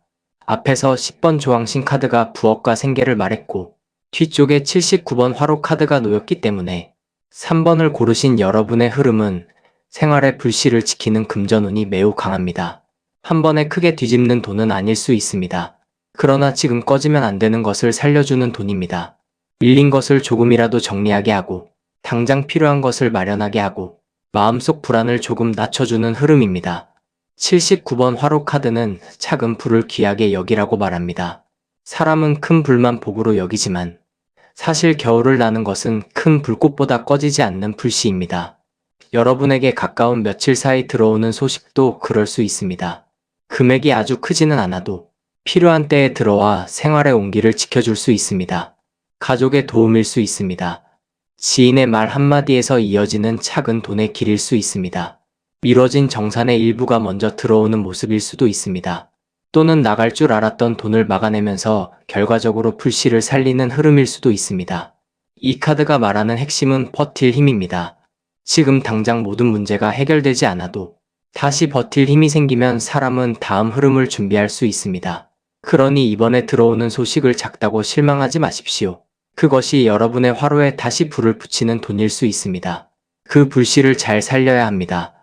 앞에서 10번 조항신 카드가 부업과 생계를 말했고 뒤쪽에 79번 화로 카드가 놓였기 때문에 3번을 고르신 여러분의 흐름은 생활의 불씨를 지키는 금전운이 매우 강합니다. 한 번에 크게 뒤집는 돈은 아닐 수 있습니다. 그러나 지금 꺼지면 안 되는 것을 살려주는 돈입니다. 밀린 것을 조금이라도 정리하게 하고 당장 필요한 것을 마련하게 하고 마음속 불안을 조금 낮춰주는 흐름입니다. 79번 화로 카드는 작은 불을 귀하게 여기라고 말합니다. 사람은 큰 불만 복으로 여기지만 사실 겨울을 나는 것은 큰 불꽃보다 꺼지지 않는 불씨입니다. 여러분에게 가까운 며칠 사이 들어오는 소식도 그럴 수 있습니다. 금액이 아주 크지는 않아도 필요한 때에 들어와 생활의 온기를 지켜줄 수 있습니다. 가족의 도움일 수 있습니다. 지인의 말 한마디에서 이어지는 작은 돈의 길일 수 있습니다. 미뤄진 정산의 일부가 먼저 들어오는 모습일 수도 있습니다. 또는 나갈 줄 알았던 돈을 막아내면서 결과적으로 불씨를 살리는 흐름일 수도 있습니다. 이 카드가 말하는 핵심은 버틸 힘입니다. 지금 당장 모든 문제가 해결되지 않아도 다시 버틸 힘이 생기면 사람은 다음 흐름을 준비할 수 있습니다. 그러니 이번에 들어오는 소식을 작다고 실망하지 마십시오. 그것이 여러분의 화로에 다시 불을 붙이는 돈일 수 있습니다. 그 불씨를 잘 살려야 합니다.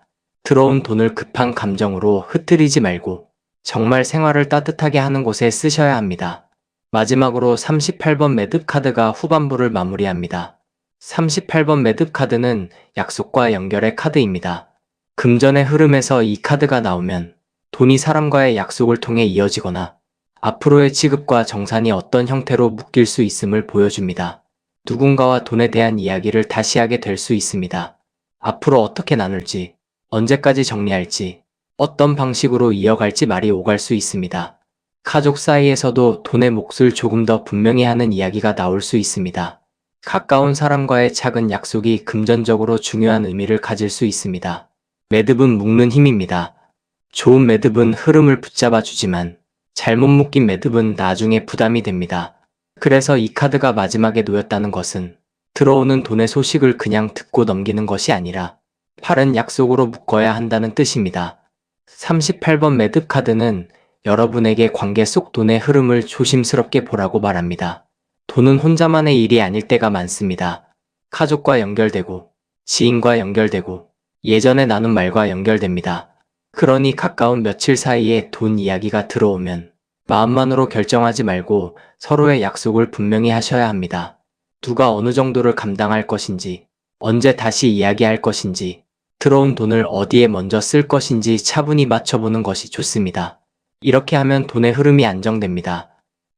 들어온 돈을 급한 감정으로 흐트리지 말고 정말 생활을 따뜻하게 하는 곳에 쓰셔야 합니다. 마지막으로 38번 매듭 카드가 후반부를 마무리합니다. 38번 매듭 카드는 약속과 연결의 카드입니다. 금전의 흐름에서 이 카드가 나오면 돈이 사람과의 약속을 통해 이어지거나 앞으로의 지급과 정산이 어떤 형태로 묶일 수 있음을 보여줍니다. 누군가와 돈에 대한 이야기를 다시 하게 될 수 있습니다. 앞으로 어떻게 나눌지, 언제까지 정리할지, 어떤 방식으로 이어갈지 말이 오갈 수 있습니다. 가족 사이에서도 돈의 몫을 조금 더 분명히 하는 이야기가 나올 수 있습니다. 가까운 사람과의 작은 약속이 금전적으로 중요한 의미를 가질 수 있습니다. 매듭은 묶는 힘입니다. 좋은 매듭은 흐름을 붙잡아 주지만 잘못 묶인 매듭은 나중에 부담이 됩니다. 그래서 이 카드가 마지막에 놓였다는 것은 들어오는 돈의 소식을 그냥 듣고 넘기는 것이 아니라 바른 약속으로 묶어야 한다는 뜻입니다. 38번 매듭 카드는 여러분에게 관계 속 돈의 흐름을 조심스럽게 보라고 말합니다. 돈은 혼자만의 일이 아닐 때가 많습니다. 가족과 연결되고 지인과 연결되고 예전에 나눈 말과 연결됩니다. 그러니 가까운 며칠 사이에 돈 이야기가 들어오면 마음만으로 결정하지 말고 서로의 약속을 분명히 하셔야 합니다. 누가 어느 정도를 감당할 것인지, 언제 다시 이야기할 것인지, 들어온 돈을 어디에 먼저 쓸 것인지 차분히 맞춰보는 것이 좋습니다. 이렇게 하면 돈의 흐름이 안정됩니다.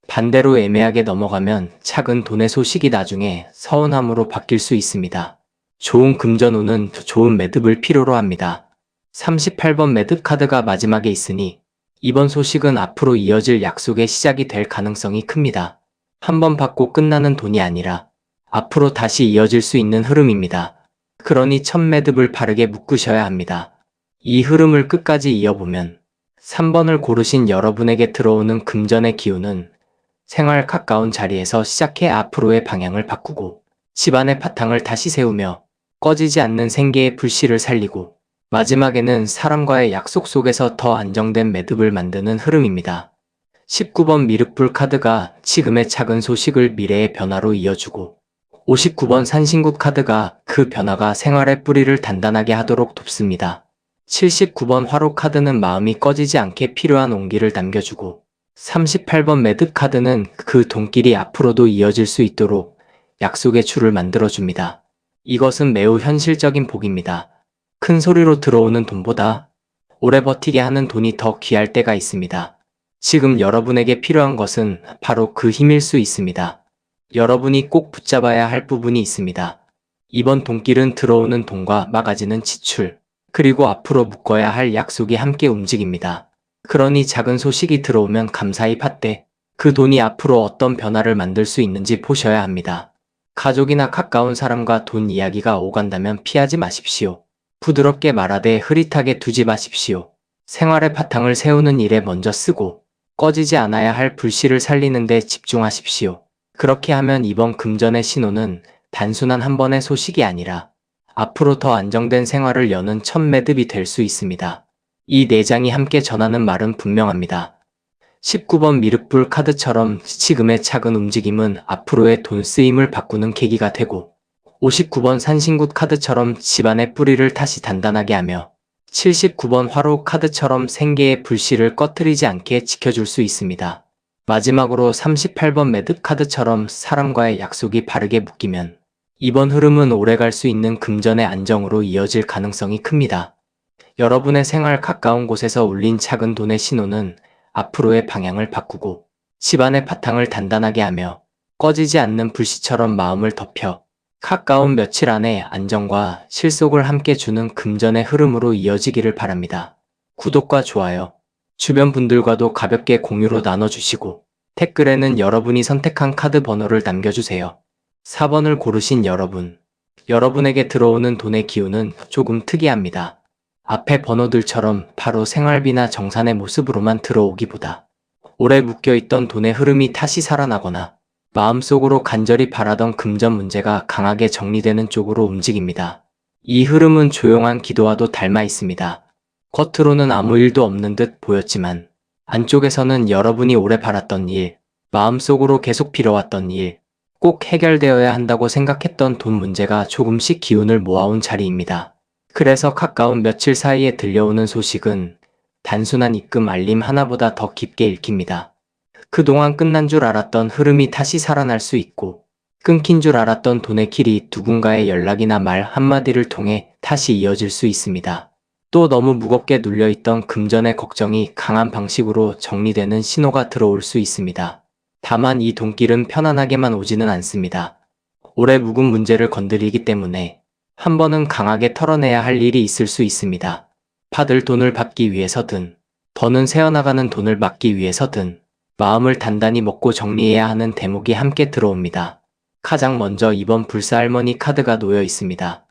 반대로 애매하게 넘어가면 작은 돈의 소식이 나중에 서운함으로 바뀔 수 있습니다. 좋은 금전운은 좋은 매듭을 필요로 합니다. 38번 매듭 카드가 마지막에 있으니 이번 소식은 앞으로 이어질 약속의 시작이 될 가능성이 큽니다. 한 번 받고 끝나는 돈이 아니라 앞으로 다시 이어질 수 있는 흐름입니다. 그러니 첫 매듭을 바르게 묶으셔야 합니다. 이 흐름을 끝까지 이어보면 3번을 고르신 여러분에게 들어오는 금전의 기운은 생활 가까운 자리에서 시작해 앞으로의 방향을 바꾸고 집안의 바탕을 다시 세우며 꺼지지 않는 생계의 불씨를 살리고 마지막에는 사람과의 약속 속에서 더 안정된 매듭을 만드는 흐름입니다. 19번 미륵불 카드가 지금의 작은 소식을 미래의 변화로 이어주고 59번 산신굿 카드가 그 변화가 생활의 뿌리를 단단하게 하도록 돕습니다. 79번 화로 카드는 마음이 꺼지지 않게 필요한 온기를 남겨주고 38번 매듭 카드는 그 돈길이 앞으로도 이어질 수 있도록 약속의 줄을 만들어줍니다. 이것은 매우 현실적인 복입니다. 큰 소리로 들어오는 돈보다 오래 버티게 하는 돈이 더 귀할 때가 있습니다. 지금 여러분에게 필요한 것은 바로 그 힘일 수 있습니다. 여러분이 꼭 붙잡아야 할 부분이 있습니다. 이번 돈길은 들어오는 돈과 막아지는 지출, 그리고 앞으로 묶어야 할 약속이 함께 움직입니다. 그러니 작은 소식이 들어오면 감사히 받되 그 돈이 앞으로 어떤 변화를 만들 수 있는지 보셔야 합니다. 가족이나 가까운 사람과 돈 이야기가 오간다면 피하지 마십시오. 부드럽게 말하되 흐릿하게 두지 마십시오. 생활의 바탕을 세우는 일에 먼저 쓰고 꺼지지 않아야 할 불씨를 살리는 데 집중하십시오. 그렇게 하면 이번 금전의 신호는 단순한 한 번의 소식이 아니라 앞으로 더 안정된 생활을 여는 첫 매듭이 될 수 있습니다. 이 네 장이 함께 전하는 말은 분명합니다. 19번 미륵불 카드처럼 지금의 작은 움직임은 앞으로의 돈 쓰임을 바꾸는 계기가 되고 59번 산신굿 카드처럼 집안의 뿌리를 다시 단단하게 하며 79번 화로 카드처럼 생계의 불씨를 꺼트리지 않게 지켜줄 수 있습니다. 마지막으로 38번 매듭 카드처럼 사람과의 약속이 바르게 묶이면 이번 흐름은 오래갈 수 있는 금전의 안정으로 이어질 가능성이 큽니다. 여러분의 생활 가까운 곳에서 울린 작은 돈의 신호는 앞으로의 방향을 바꾸고 집안의 바탕을 단단하게 하며 꺼지지 않는 불씨처럼 마음을 덮여 가까운 며칠 안에 안정과 실속을 함께 주는 금전의 흐름으로 이어지기를 바랍니다. 구독과 좋아요, 주변 분들과도 가볍게 공유로 나눠주시고 댓글에는 여러분이 선택한 카드 번호를 남겨주세요. 4번을 고르신 여러분, 여러분에게 들어오는 돈의 기운은 조금 특이합니다. 앞의 번호들처럼 바로 생활비나 정산의 모습으로만 들어오기보다 오래 묶여있던 돈의 흐름이 다시 살아나거나 마음속으로 간절히 바라던 금전 문제가 강하게 정리되는 쪽으로 움직입니다. 이 흐름은 조용한 기도와도 닮아 있습니다. 겉으로는 아무 일도 없는 듯 보였지만 안쪽에서는 여러분이 오래 바랐던 일, 마음속으로 계속 빌어왔던 일, 꼭 해결되어야 한다고 생각했던 돈 문제가 조금씩 기운을 모아온 자리입니다. 그래서 가까운 며칠 사이에 들려오는 소식은 단순한 입금 알림 하나보다 더 깊게 읽힙니다. 그동안 끝난 줄 알았던 흐름이 다시 살아날 수 있고 끊긴 줄 알았던 돈의 길이 누군가의 연락이나 말 한마디를 통해 다시 이어질 수 있습니다. 또 너무 무겁게 눌려있던 금전의 걱정이 강한 방식으로 정리되는 신호가 들어올 수 있습니다. 다만 이 돈길은 편안하게만 오지는 않습니다. 오래 묵은 문제를 건드리기 때문에 한 번은 강하게 털어내야 할 일이 있을 수 있습니다. 받을 돈을 받기 위해서든 더는 새어나가는 돈을 막기 위해서든 마음을 단단히 먹고 정리해야 하는 대목이 함께 들어옵니다. 가장 먼저 2번 불사할머니 카드가 놓여 있습니다.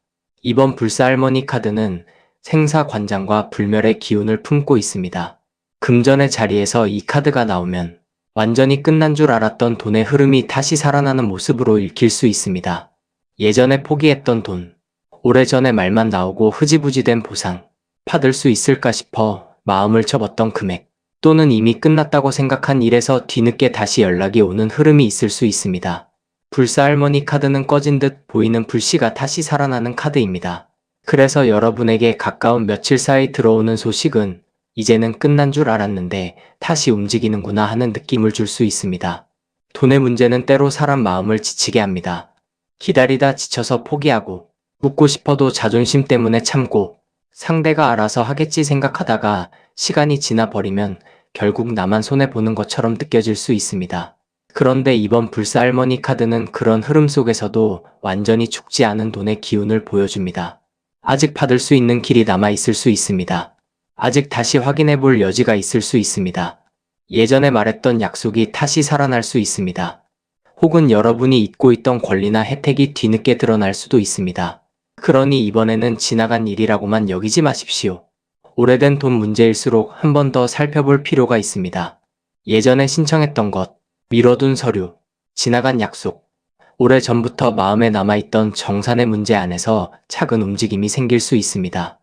2번 불사할머니 카드는 생사관장과 불멸의 기운을 품고 있습니다. 금전의 자리에서 이 카드가 나오면 완전히 끝난 줄 알았던 돈의 흐름이 다시 살아나는 모습으로 읽힐 수 있습니다. 예전에 포기했던 돈, 오래전에 말만 나오고 흐지부지 된 보상, 받을 수 있을까 싶어 마음을 접었던 금액, 또는 이미 끝났다고 생각한 일에서 뒤늦게 다시 연락이 오는 흐름이 있을 수 있습니다. 불사할머니 카드는 꺼진 듯 보이는 불씨가 다시 살아나는 카드입니다. 그래서 여러분에게 가까운 며칠 사이 들어오는 소식은 이제는 끝난 줄 알았는데 다시 움직이는구나 하는 느낌을 줄 수 있습니다. 돈의 문제는 때로 사람 마음을 지치게 합니다. 기다리다 지쳐서 포기하고 묻고 싶어도 자존심 때문에 참고 상대가 알아서 하겠지 생각하다가 시간이 지나 버리면 결국 나만 손해보는 것처럼 느껴질 수 있습니다. 그런데 이번 불사할머니 카드는 그런 흐름 속에서도 완전히 죽지 않은 돈의 기운을 보여줍니다. 아직 받을 수 있는 길이 남아 있을 수 있습니다. 아직 다시 확인해 볼 여지가 있을 수 있습니다. 예전에 말했던 약속이 다시 살아날 수 있습니다. 혹은 여러분이 잊고 있던 권리나 혜택이 뒤늦게 드러날 수도 있습니다. 그러니 이번에는 지나간 일이라고만 여기지 마십시오. 오래된 돈 문제일수록 한 번 더 살펴볼 필요가 있습니다. 예전에 신청했던 것, 미뤄둔 서류, 지나간 약속, 오래전부터 마음에 남아있던 정산의 문제 안에서 작은 움직임이 생길 수 있습니다.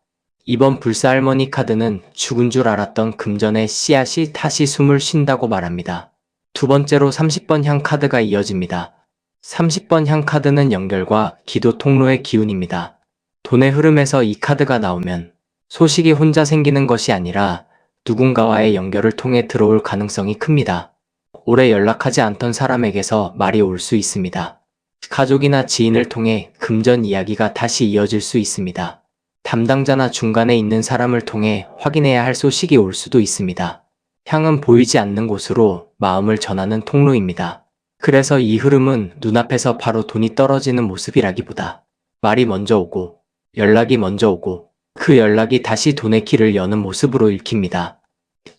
이번 불사할머니 카드는 죽은 줄 알았던 금전의 씨앗이 다시 숨을 쉰다고 말합니다. 두 번째로 30번 향 카드가 이어집니다. 30번 향 카드는 연결과 기도 통로의 기운입니다. 돈의 흐름에서 이 카드가 나오면 소식이 혼자 생기는 것이 아니라 누군가와의 연결을 통해 들어올 가능성이 큽니다. 오래 연락하지 않던 사람에게서 말이 올 수 있습니다. 가족이나 지인을 통해 금전 이야기가 다시 이어질 수 있습니다. 담당자나 중간에 있는 사람을 통해 확인해야 할 소식이 올 수도 있습니다. 향은 보이지 않는 곳으로 마음을 전하는 통로입니다. 그래서 이 흐름은 눈앞에서 바로 돈이 떨어지는 모습이라기보다 말이 먼저 오고 연락이 먼저 오고 그 연락이 다시 돈의 길을 여는 모습으로 읽힙니다.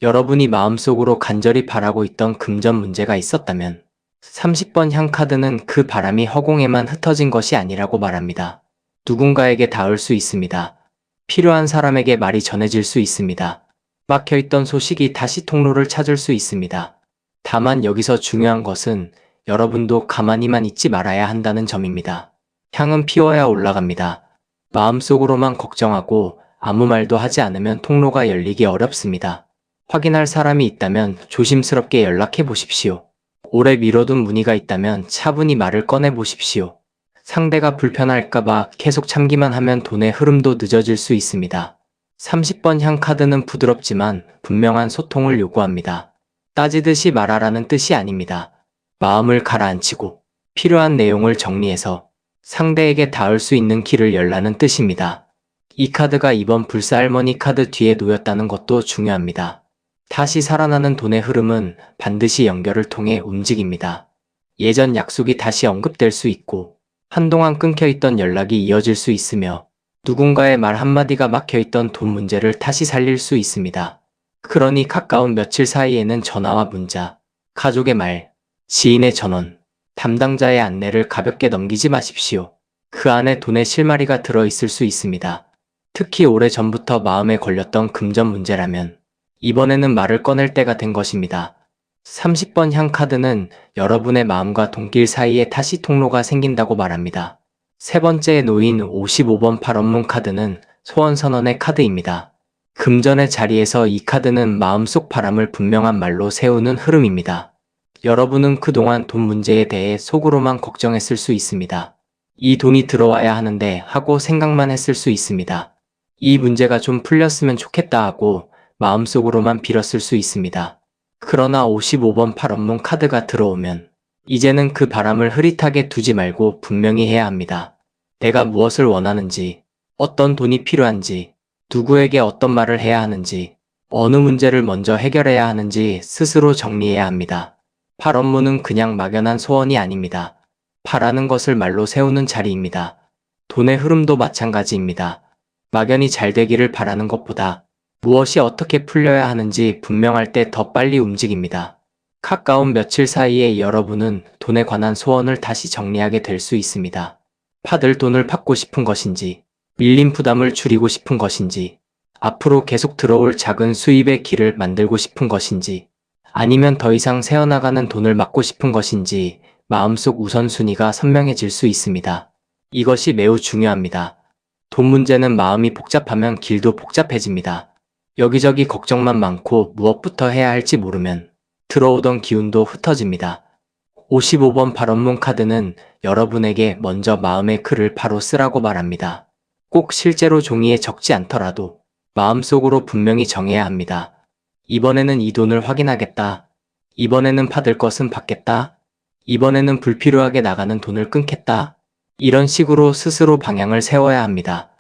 여러분이 마음속으로 간절히 바라고 있던 금전 문제가 있었다면 30번 향 카드는 그 바람이 허공에만 흩어진 것이 아니라고 말합니다. 누군가에게 닿을 수 있습니다. 필요한 사람에게 말이 전해질 수 있습니다. 막혀있던 소식이 다시 통로를 찾을 수 있습니다. 다만 여기서 중요한 것은 여러분도 가만히만 있지 말아야 한다는 점입니다. 향은 피워야 올라갑니다. 마음속으로만 걱정하고 아무 말도 하지 않으면 통로가 열리기 어렵습니다. 확인할 사람이 있다면 조심스럽게 연락해 보십시오. 오래 미뤄둔 문의가 있다면 차분히 말을 꺼내 보십시오. 상대가 불편할까봐 계속 참기만 하면 돈의 흐름도 늦어질 수 있습니다. 30번 향 카드는 부드럽지만 분명한 소통을 요구합니다. 따지듯이 말하라는 뜻이 아닙니다. 마음을 가라앉히고 필요한 내용을 정리해서 상대에게 닿을 수 있는 길을 열라는 뜻입니다. 이 카드가 이번 불사할머니 카드 뒤에 놓였다는 것도 중요합니다. 다시 살아나는 돈의 흐름은 반드시 연결을 통해 움직입니다. 예전 약속이 다시 언급될 수 있고 한동안 끊겨있던 연락이 이어질 수 있으며 누군가의 말 한마디가 막혀있던 돈 문제를 다시 살릴 수 있습니다. 그러니 가까운 며칠 사이에는 전화와 문자, 가족의 말, 지인의 전원, 담당자의 안내를 가볍게 넘기지 마십시오. 그 안에 돈의 실마리가 들어있을 수 있습니다. 특히 오래전부터 마음에 걸렸던 금전 문제라면 이번에는 말을 꺼낼 때가 된 것입니다. 30번 향 카드는 여러분의 마음과 돈길 사이에 다시 통로가 생긴다고 말합니다. 세 번째에 놓인 55번 팔원문 카드는 소원선언의 카드입니다. 금전의 자리에서 이 카드는 마음속 바람을 분명한 말로 세우는 흐름입니다. 여러분은 그동안 돈 문제에 대해 속으로만 걱정했을 수 있습니다. 이 돈이 들어와야 하는데 하고 생각만 했을 수 있습니다. 이 문제가 좀 풀렸으면 좋겠다 하고 마음속으로만 빌었을 수 있습니다. 그러나 55번 팔원문 카드가 들어오면 이제는 그 바람을 흐릿하게 두지 말고 분명히 해야 합니다. 내가 무엇을 원하는지, 어떤 돈이 필요한지, 누구에게 어떤 말을 해야 하는지, 어느 문제를 먼저 해결해야 하는지 스스로 정리해야 합니다. 팔원문은 그냥 막연한 소원이 아닙니다. 바라는 것을 말로 세우는 자리입니다. 돈의 흐름도 마찬가지입니다. 막연히 잘 되기를 바라는 것보다 무엇이 어떻게 풀려야 하는지 분명할 때 더 빨리 움직입니다. 가까운 며칠 사이에 여러분은 돈에 관한 소원을 다시 정리하게 될 수 있습니다. 받을 돈을 받고 싶은 것인지, 밀린 부담을 줄이고 싶은 것인지, 앞으로 계속 들어올 작은 수입의 길을 만들고 싶은 것인지, 아니면 더 이상 새어나가는 돈을 막고 싶은 것인지 마음속 우선순위가 선명해질 수 있습니다. 이것이 매우 중요합니다. 돈 문제는 마음이 복잡하면 길도 복잡해집니다. 여기저기 걱정만 많고 무엇부터 해야 할지 모르면 들어오던 기운도 흩어집니다. 55번 팔원문 카드는 여러분에게 먼저 마음의 글을 바로 쓰라고 말합니다. 꼭 실제로 종이에 적지 않더라도 마음속으로 분명히 정해야 합니다. 이번에는 이 돈을 확인하겠다. 이번에는 받을 것은 받겠다. 이번에는 불필요하게 나가는 돈을 끊겠다. 이런 식으로 스스로 방향을 세워야 합니다.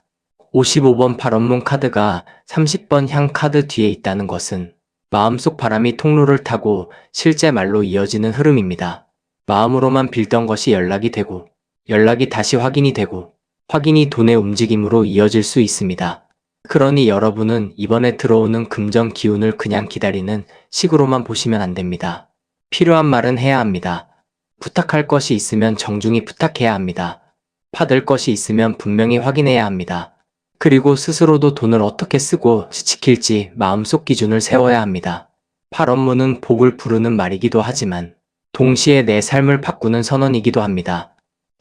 55번 팔원문 카드가 30번 향 카드 뒤에 있다는 것은 마음속 바람이 통로를 타고 실제 말로 이어지는 흐름입니다. 마음으로만 빌던 것이 연락이 되고, 연락이 다시 확인이 되고, 확인이 돈의 움직임으로 이어질 수 있습니다. 그러니 여러분은 이번에 들어오는 금전 기운을 그냥 기다리는 식으로만 보시면 안 됩니다. 필요한 말은 해야 합니다. 부탁할 것이 있으면 정중히 부탁해야 합니다. 받을 것이 있으면 분명히 확인해야 합니다. 그리고 스스로도 돈을 어떻게 쓰고 지킬지 마음속 기준을 세워야 합니다. 팔원문은 복을 부르는 말이기도 하지만 동시에 내 삶을 바꾸는 선언이기도 합니다.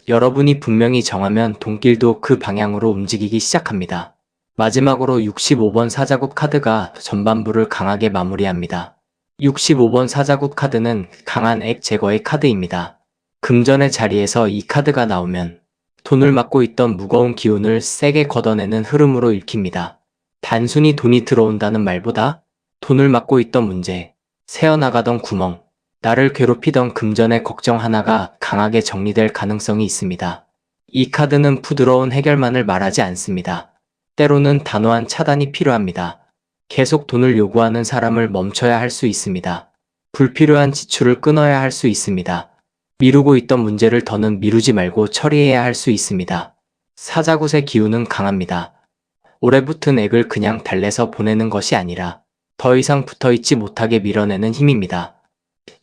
여러분이 분명히 정하면 돈길도 그 방향으로 움직이기 시작합니다. 마지막으로 65번 사자국 카드가 전반부를 강하게 마무리합니다. 65번 사자국 카드는 강한 액 제거의 카드입니다. 금전의 자리에서 이 카드가 나오면 돈을 막고 있던 무거운 기운을 세게 걷어내는 흐름으로 읽힙니다. 단순히 돈이 들어온다는 말보다 돈을 막고 있던 문제, 새어나가던 구멍, 나를 괴롭히던 금전의 걱정 하나가 강하게 정리될 가능성이 있습니다. 이 카드는 부드러운 해결만을 말하지 않습니다. 때로는 단호한 차단이 필요합니다. 계속 돈을 요구하는 사람을 멈춰야 할 수 있습니다. 불필요한 지출을 끊어야 할 수 있습니다. 미루고 있던 문제를 더는 미루지 말고 처리해야 할 수 있습니다. 사자굿의 기운은 강합니다. 오래 붙은 액을 그냥 달래서 보내는 것이 아니라 더 이상 붙어있지 못하게 밀어내는 힘입니다.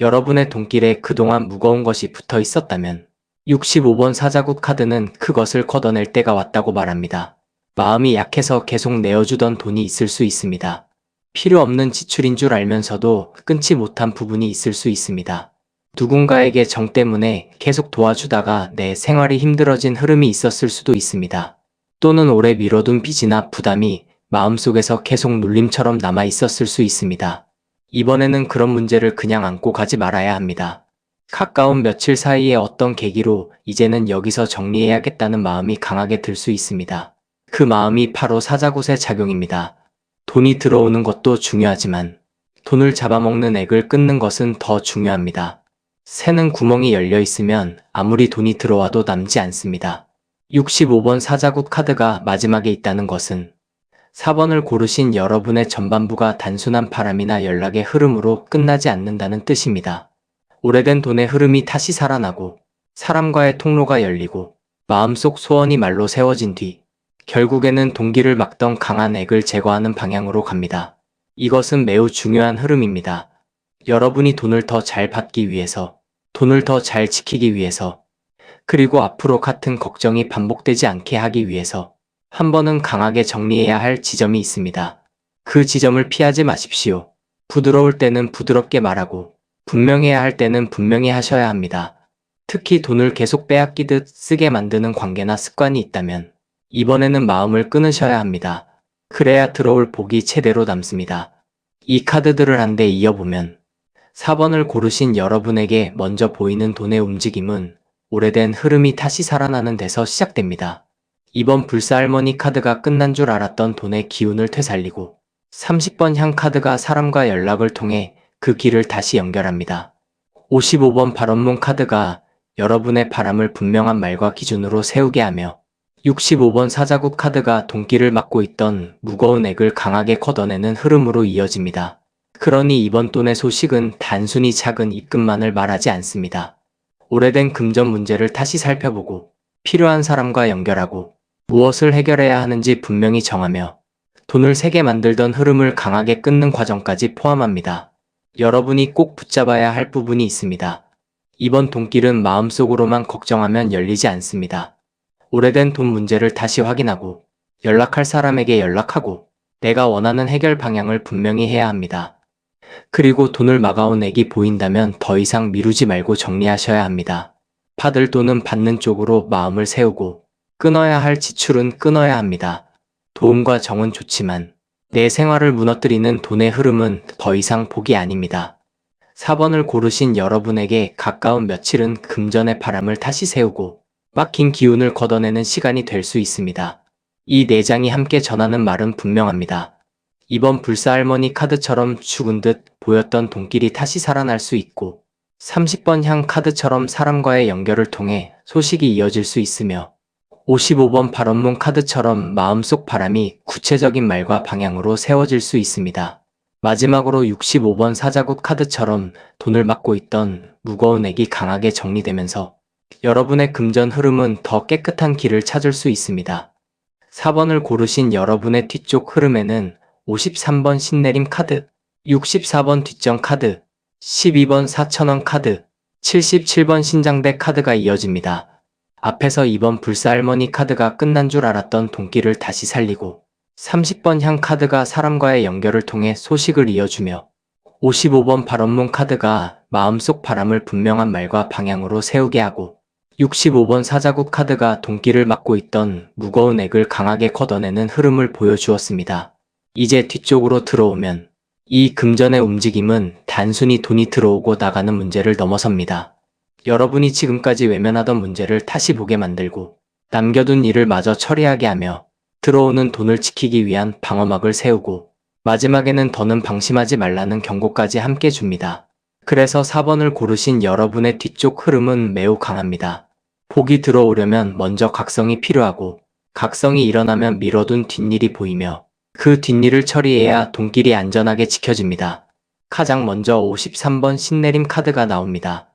여러분의 돈길에 그동안 무거운 것이 붙어 있었다면 65번 사자국 카드는 그것을 걷어낼 때가 왔다고 말합니다. 마음이 약해서 계속 내어주던 돈이 있을 수 있습니다. 필요 없는 지출인 줄 알면서도 끊지 못한 부분이 있을 수 있습니다. 누군가에게 정 때문에 계속 도와주다가 내 생활이 힘들어진 흐름이 있었을 수도 있습니다. 또는 오래 미뤄둔 빚이나 부담이 마음속에서 계속 눌림처럼 남아 있었을 수 있습니다. 이번에는 그런 문제를 그냥 안고 가지 말아야 합니다. 가까운 며칠 사이에 어떤 계기로 이제는 여기서 정리해야겠다는 마음이 강하게 들 수 있습니다. 그 마음이 바로 사자굿의 작용입니다. 돈이 들어오는 것도 중요하지만 돈을 잡아먹는 액을 끊는 것은 더 중요합니다. 새는 구멍이 열려 있으면 아무리 돈이 들어와도 남지 않습니다. 65번 사자굿 카드가 마지막에 있다는 것은 4번을 고르신 여러분의 전반부가 단순한 바람이나 연락의 흐름으로 끝나지 않는다는 뜻입니다. 오래된 돈의 흐름이 다시 살아나고 사람과의 통로가 열리고 마음속 소원이 말로 세워진 뒤 결국에는 동기를 막던 강한 액을 제거하는 방향으로 갑니다. 이것은 매우 중요한 흐름입니다. 여러분이 돈을 더 잘 받기 위해서, 돈을 더 잘 지키기 위해서, 그리고 앞으로 같은 걱정이 반복되지 않게 하기 위해서 한 번은 강하게 정리해야 할 지점이 있습니다. 그 지점을 피하지 마십시오. 부드러울 때는 부드럽게 말하고 분명해야 할 때는 분명히 하셔야 합니다. 특히 돈을 계속 빼앗기듯 쓰게 만드는 관계나 습관이 있다면 이번에는 마음을 끊으셔야 합니다. 그래야 들어올 복이 제대로 남습니다. 이 카드들을 한데 이어보면 4번을 고르신 여러분에게 먼저 보이는 돈의 움직임은 오래된 흐름이 다시 살아나는 데서 시작됩니다. 이번 불사할머니 카드가 끝난 줄 알았던 돈의 기운을 되살리고 30번 향 카드가 사람과 연락을 통해 그 길을 다시 연결합니다. 55번 발언문 카드가 여러분의 바람을 분명한 말과 기준으로 세우게 하며 65번 사자국 카드가 돈길을 막고 있던 무거운 액을 강하게 걷어내는 흐름으로 이어집니다. 그러니 이번 돈의 소식은 단순히 작은 입금만을 말하지 않습니다. 오래된 금전 문제를 다시 살펴보고 필요한 사람과 연결하고 무엇을 해결해야 하는지 분명히 정하며 돈을 세게 만들던 흐름을 강하게 끊는 과정까지 포함합니다. 여러분이 꼭 붙잡아야 할 부분이 있습니다. 이번 돈길은 마음속으로만 걱정하면 열리지 않습니다. 오래된 돈 문제를 다시 확인하고 연락할 사람에게 연락하고 내가 원하는 해결 방향을 분명히 해야 합니다. 그리고 돈을 막아온 액이 보인다면 더 이상 미루지 말고 정리하셔야 합니다. 받을 돈은 받는 쪽으로 마음을 세우고 끊어야 할 지출은 끊어야 합니다. 도움과 정은 좋지만 내 생활을 무너뜨리는 돈의 흐름은 더 이상 복이 아닙니다. 4번을 고르신 여러분에게 가까운 며칠은 금전의 바람을 다시 세우고 막힌 기운을 걷어내는 시간이 될 수 있습니다. 이 네 장이 함께 전하는 말은 분명합니다. 이번 불사할머니 카드처럼 죽은 듯 보였던 돈길이 다시 살아날 수 있고 30번 향 카드처럼 사람과의 연결을 통해 소식이 이어질 수 있으며 55번 발언문 카드처럼 마음속 바람이 구체적인 말과 방향으로 세워질 수 있습니다. 마지막으로 65번 사자국 카드처럼 돈을 막고 있던 무거운 액이 강하게 정리되면서 여러분의 금전 흐름은 더 깨끗한 길을 찾을 수 있습니다. 4번을 고르신 여러분의 뒤쪽 흐름에는 53번 신내림 카드, 64번 뒷정 카드, 12번 4,000원 카드, 77번 신장대 카드가 이어집니다. 앞에서 2번 불사할머니 카드가 끝난 줄 알았던 돈길을 다시 살리고 30번 향 카드가 사람과의 연결을 통해 소식을 이어주며 55번 발언문 카드가 마음속 바람을 분명한 말과 방향으로 세우게 하고 65번 사자국 카드가 돈길을 막고 있던 무거운 액을 강하게 걷어내는 흐름을 보여주었습니다. 이제 뒤쪽으로 들어오면 이 금전의 움직임은 단순히 돈이 들어오고 나가는 문제를 넘어섭니다. 여러분이 지금까지 외면하던 문제를 다시 보게 만들고 남겨둔 일을 마저 처리하게 하며 들어오는 돈을 지키기 위한 방어막을 세우고 마지막에는 더는 방심하지 말라는 경고까지 함께 줍니다. 그래서 4번을 고르신 여러분의 뒤쪽 흐름은 매우 강합니다. 복이 들어오려면 먼저 각성이 필요하고 각성이 일어나면 미뤄둔 뒷일이 보이며 그 뒷일을 처리해야 돈길이 안전하게 지켜집니다. 가장 먼저 53번 신내림 카드가 나옵니다.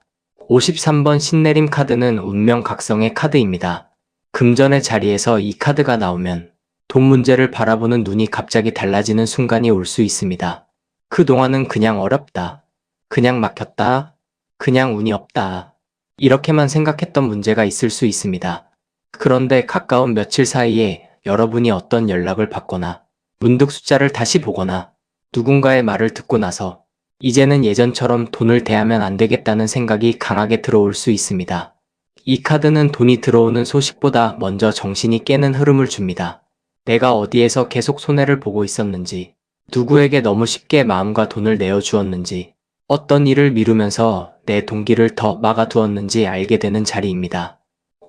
53번 신내림 카드는 운명 각성의 카드입니다. 금전의 자리에서 이 카드가 나오면 돈 문제를 바라보는 눈이 갑자기 달라지는 순간이 올 수 있습니다. 그동안은 그냥 어렵다. 그냥 막혔다. 그냥 운이 없다. 이렇게만 생각했던 문제가 있을 수 있습니다. 그런데 가까운 며칠 사이에 여러분이 어떤 연락을 받거나 문득 숫자를 다시 보거나 누군가의 말을 듣고 나서 이제는 예전처럼 돈을 대하면 안 되겠다는 생각이 강하게 들어올 수 있습니다. 이 카드는 돈이 들어오는 소식보다 먼저 정신이 깨는 흐름을 줍니다. 내가 어디에서 계속 손해를 보고 있었는지, 누구에게 너무 쉽게 마음과 돈을 내어주었는지, 어떤 일을 미루면서 내 동기를 더 막아두었는지 알게 되는 자리입니다.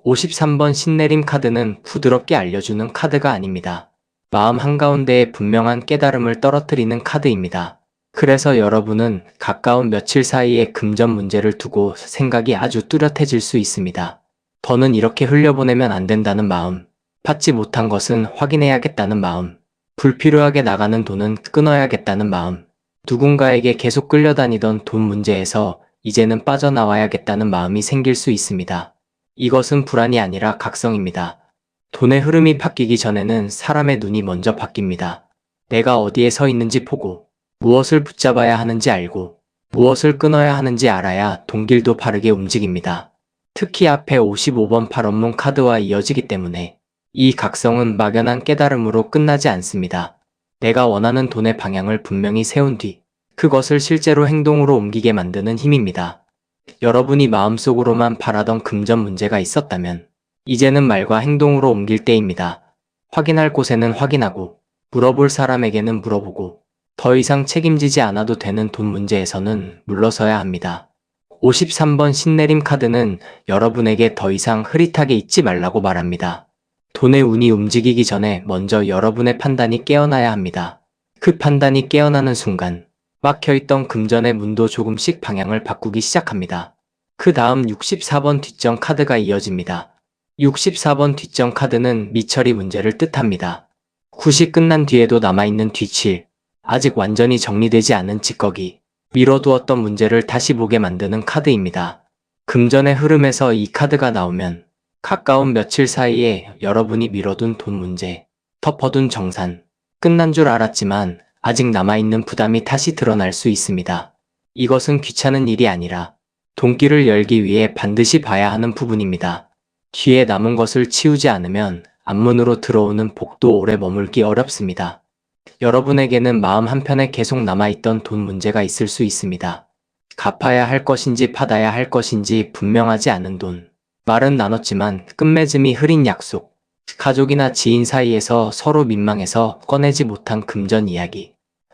53번 신내림 카드는 부드럽게 알려주는 카드가 아닙니다. 마음 한가운데에 분명한 깨달음을 떨어뜨리는 카드입니다. 그래서 여러분은 가까운 며칠 사이에 금전 문제를 두고 생각이 아주 뚜렷해질 수 있습니다. 더는 이렇게 흘려보내면 안 된다는 마음, 받지 못한 것은 확인해야겠다는 마음, 불필요하게 나가는 돈은 끊어야겠다는 마음, 누군가에게 계속 끌려다니던 돈 문제에서 이제는 빠져나와야겠다는 마음이 생길 수 있습니다. 이것은 불안이 아니라 각성입니다. 돈의 흐름이 바뀌기 전에는 사람의 눈이 먼저 바뀝니다. 내가 어디에 서 있는지 보고, 무엇을 붙잡아야 하는지 알고, 무엇을 끊어야 하는지 알아야 동길도 바르게 움직입니다. 특히 앞에 55번 팔원문 카드와 이어지기 때문에 이 각성은 막연한 깨달음으로 끝나지 않습니다. 내가 원하는 돈의 방향을 분명히 세운 뒤 그것을 실제로 행동으로 옮기게 만드는 힘입니다. 여러분이 마음속으로만 바라던 금전 문제가 있었다면 이제는 말과 행동으로 옮길 때입니다. 확인할 곳에는 확인하고 물어볼 사람에게는 물어보고 더 이상 책임지지 않아도 되는 돈 문제에서는 물러서야 합니다. 53번 신내림 카드는 여러분에게 더 이상 흐릿하게 있지 말라고 말합니다. 돈의 운이 움직이기 전에 먼저 여러분의 판단이 깨어나야 합니다. 그 판단이 깨어나는 순간 막혀있던 금전의 문도 조금씩 방향을 바꾸기 시작합니다. 그 다음 64번 뒷정 카드가 이어집니다. 64번 뒷정 카드는 미처리 문제를 뜻합니다. 굿이 끝난 뒤에도 남아있는 뒤칠, 아직 완전히 정리되지 않은 찌꺼기, 미뤄두었던 문제를 다시 보게 만드는 카드입니다. 금전의 흐름에서 이 카드가 나오면 가까운 며칠 사이에 여러분이 미뤄둔 돈 문제, 덮어둔 정산, 끝난 줄 알았지만 아직 남아있는 부담이 다시 드러날 수 있습니다. 이것은 귀찮은 일이 아니라 돈길을 열기 위해 반드시 봐야 하는 부분입니다. 뒤에 남은 것을 치우지 않으면 앞문으로 들어오는 복도 오래 머물기 어렵습니다. 여러분에게는 마음 한편에 계속 남아있던 돈 문제가 있을 수 있습니다. 갚아야 할 것인지 받아야 할 것인지 분명하지 않은 돈. 말은 나눴지만 끝맺음이 흐린 약속. 가족이나 지인 사이에서 서로 민망해서 꺼내지 못한 금전 이야기.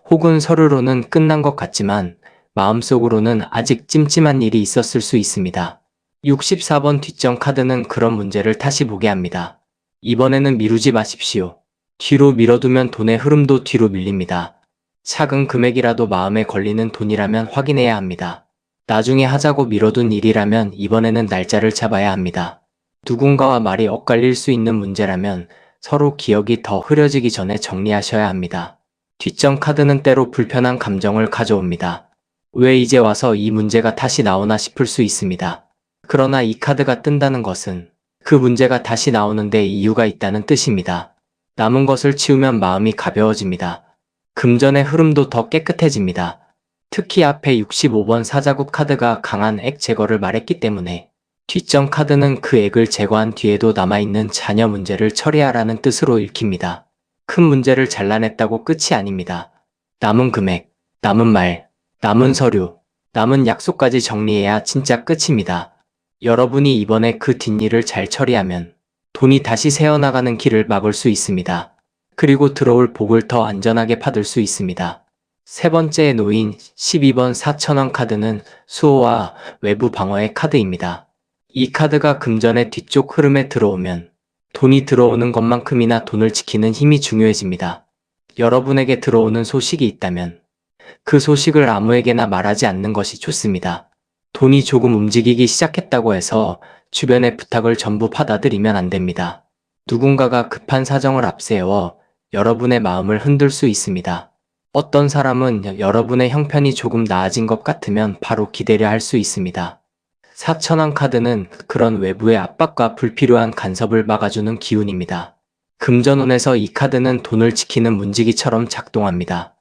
혹은 서류로는 끝난 것 같지만 마음속으로는 아직 찜찜한 일이 있었을 수 있습니다. 64번 뒷정 카드는 그런 문제를 다시 보게 합니다. 이번에는 미루지 마십시오. 뒤로 밀어두면 돈의 흐름도 뒤로 밀립니다. 작은 금액이라도 마음에 걸리는 돈이라면 확인해야 합니다. 나중에 하자고 미뤄둔 일이라면 이번에는 날짜를 잡아야 합니다. 누군가와 말이 엇갈릴 수 있는 문제라면 서로 기억이 더 흐려지기 전에 정리하셔야 합니다. 뒷정 카드는 때로 불편한 감정을 가져옵니다. 왜 이제 와서 이 문제가 다시 나오나 싶을 수 있습니다. 그러나 이 카드가 뜬다는 것은 그 문제가 다시 나오는데 이유가 있다는 뜻입니다. 남은 것을 치우면 마음이 가벼워집니다. 금전의 흐름도 더 깨끗해집니다. 특히 앞에 65번 사자국 카드가 강한 액 제거를 말했기 때문에 뒷정 카드는 그 액을 제거한 뒤에도 남아있는 자녀 문제를 처리하라는 뜻으로 읽힙니다. 큰 문제를 잘라냈다고 끝이 아닙니다. 남은 금액, 남은 말, 남은 서류, 남은 약속까지 정리해야 진짜 끝입니다. 여러분이 이번에 그 뒷일을 잘 처리하면 돈이 다시 새어나가는 길을 막을 수 있습니다. 그리고 들어올 복을 더 안전하게 받을 수 있습니다. 세 번째에 놓인 12번 4,000원 카드는 수호와 외부 방어의 카드입니다. 이 카드가 금전의 뒤쪽 흐름에 들어오면 돈이 들어오는 것만큼이나 돈을 지키는 힘이 중요해집니다. 여러분에게 들어오는 소식이 있다면 그 소식을 아무에게나 말하지 않는 것이 좋습니다. 돈이 조금 움직이기 시작했다고 해서 주변의 부탁을 전부 받아들이면 안 됩니다. 누군가가 급한 사정을 앞세워 여러분의 마음을 흔들 수 있습니다. 어떤 사람은 여러분의 형편이 조금 나아진 것 같으면 바로 기대려 할 수 있습니다. 4,000원 카드는 그런 외부의 압박과 불필요한 간섭을 막아주는 기운입니다. 금전운에서 이 카드는 돈을 지키는 문지기처럼 작동합니다.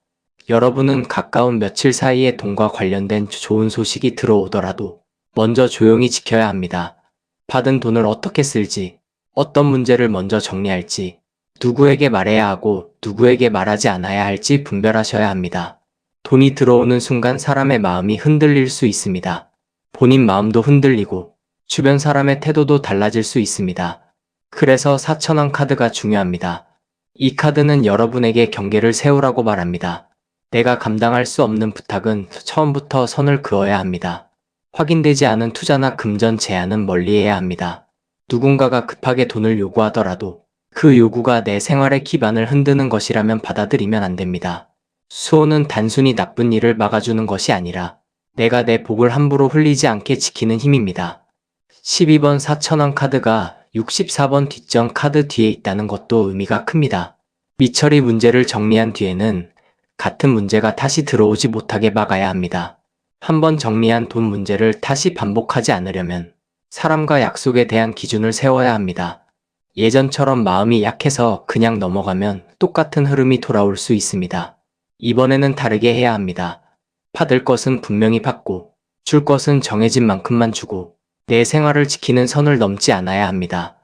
여러분은 가까운 며칠 사이에 돈과 관련된 좋은 소식이 들어오더라도 먼저 조용히 지켜야 합니다. 받은 돈을 어떻게 쓸지, 어떤 문제를 먼저 정리할지, 누구에게 말해야 하고 누구에게 말하지 않아야 할지 분별하셔야 합니다. 돈이 들어오는 순간 사람의 마음이 흔들릴 수 있습니다. 본인 마음도 흔들리고 주변 사람의 태도도 달라질 수 있습니다. 그래서 4,000원 카드가 중요합니다. 이 카드는 여러분에게 경계를 세우라고 말합니다. 내가 감당할 수 없는 부탁은 처음부터 선을 그어야 합니다. 확인되지 않은 투자나 금전 제한은 멀리해야 합니다. 누군가가 급하게 돈을 요구하더라도 그 요구가 내 생활의 기반을 흔드는 것이라면 받아들이면 안 됩니다. 수호는 단순히 나쁜 일을 막아주는 것이 아니라 내가 내 복을 함부로 흘리지 않게 지키는 힘입니다. 12번 4,000원 카드가 64번 뒷전 카드 뒤에 있다는 것도 의미가 큽니다. 미처리 문제를 정리한 뒤에는 같은 문제가 다시 들어오지 못하게 막아야 합니다. 한번 정리한 돈 문제를 다시 반복하지 않으려면 사람과 약속에 대한 기준을 세워야 합니다. 예전처럼 마음이 약해서 그냥 넘어가면 똑같은 흐름이 돌아올 수 있습니다. 이번에는 다르게 해야 합니다. 받을 것은 분명히 받고 줄 것은 정해진 만큼만 주고 내 생활을 지키는 선을 넘지 않아야 합니다.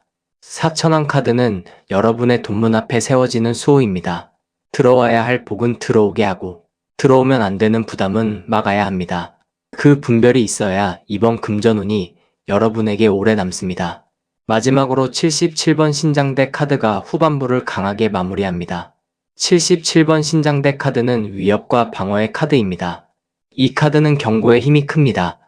4,000원 카드는 여러분의 돈문 앞에 세워지는 수호입니다. 들어와야 할 복은 들어오게 하고 들어오면 안 되는 부담은 막아야 합니다. 그 분별이 있어야 이번 금전운이 여러분에게 오래 남습니다. 마지막으로 77번 신장대 카드가 후반부를 강하게 마무리합니다. 77번 신장대 카드는 위협과 방어의 카드입니다. 이 카드는 경고의 힘이 큽니다.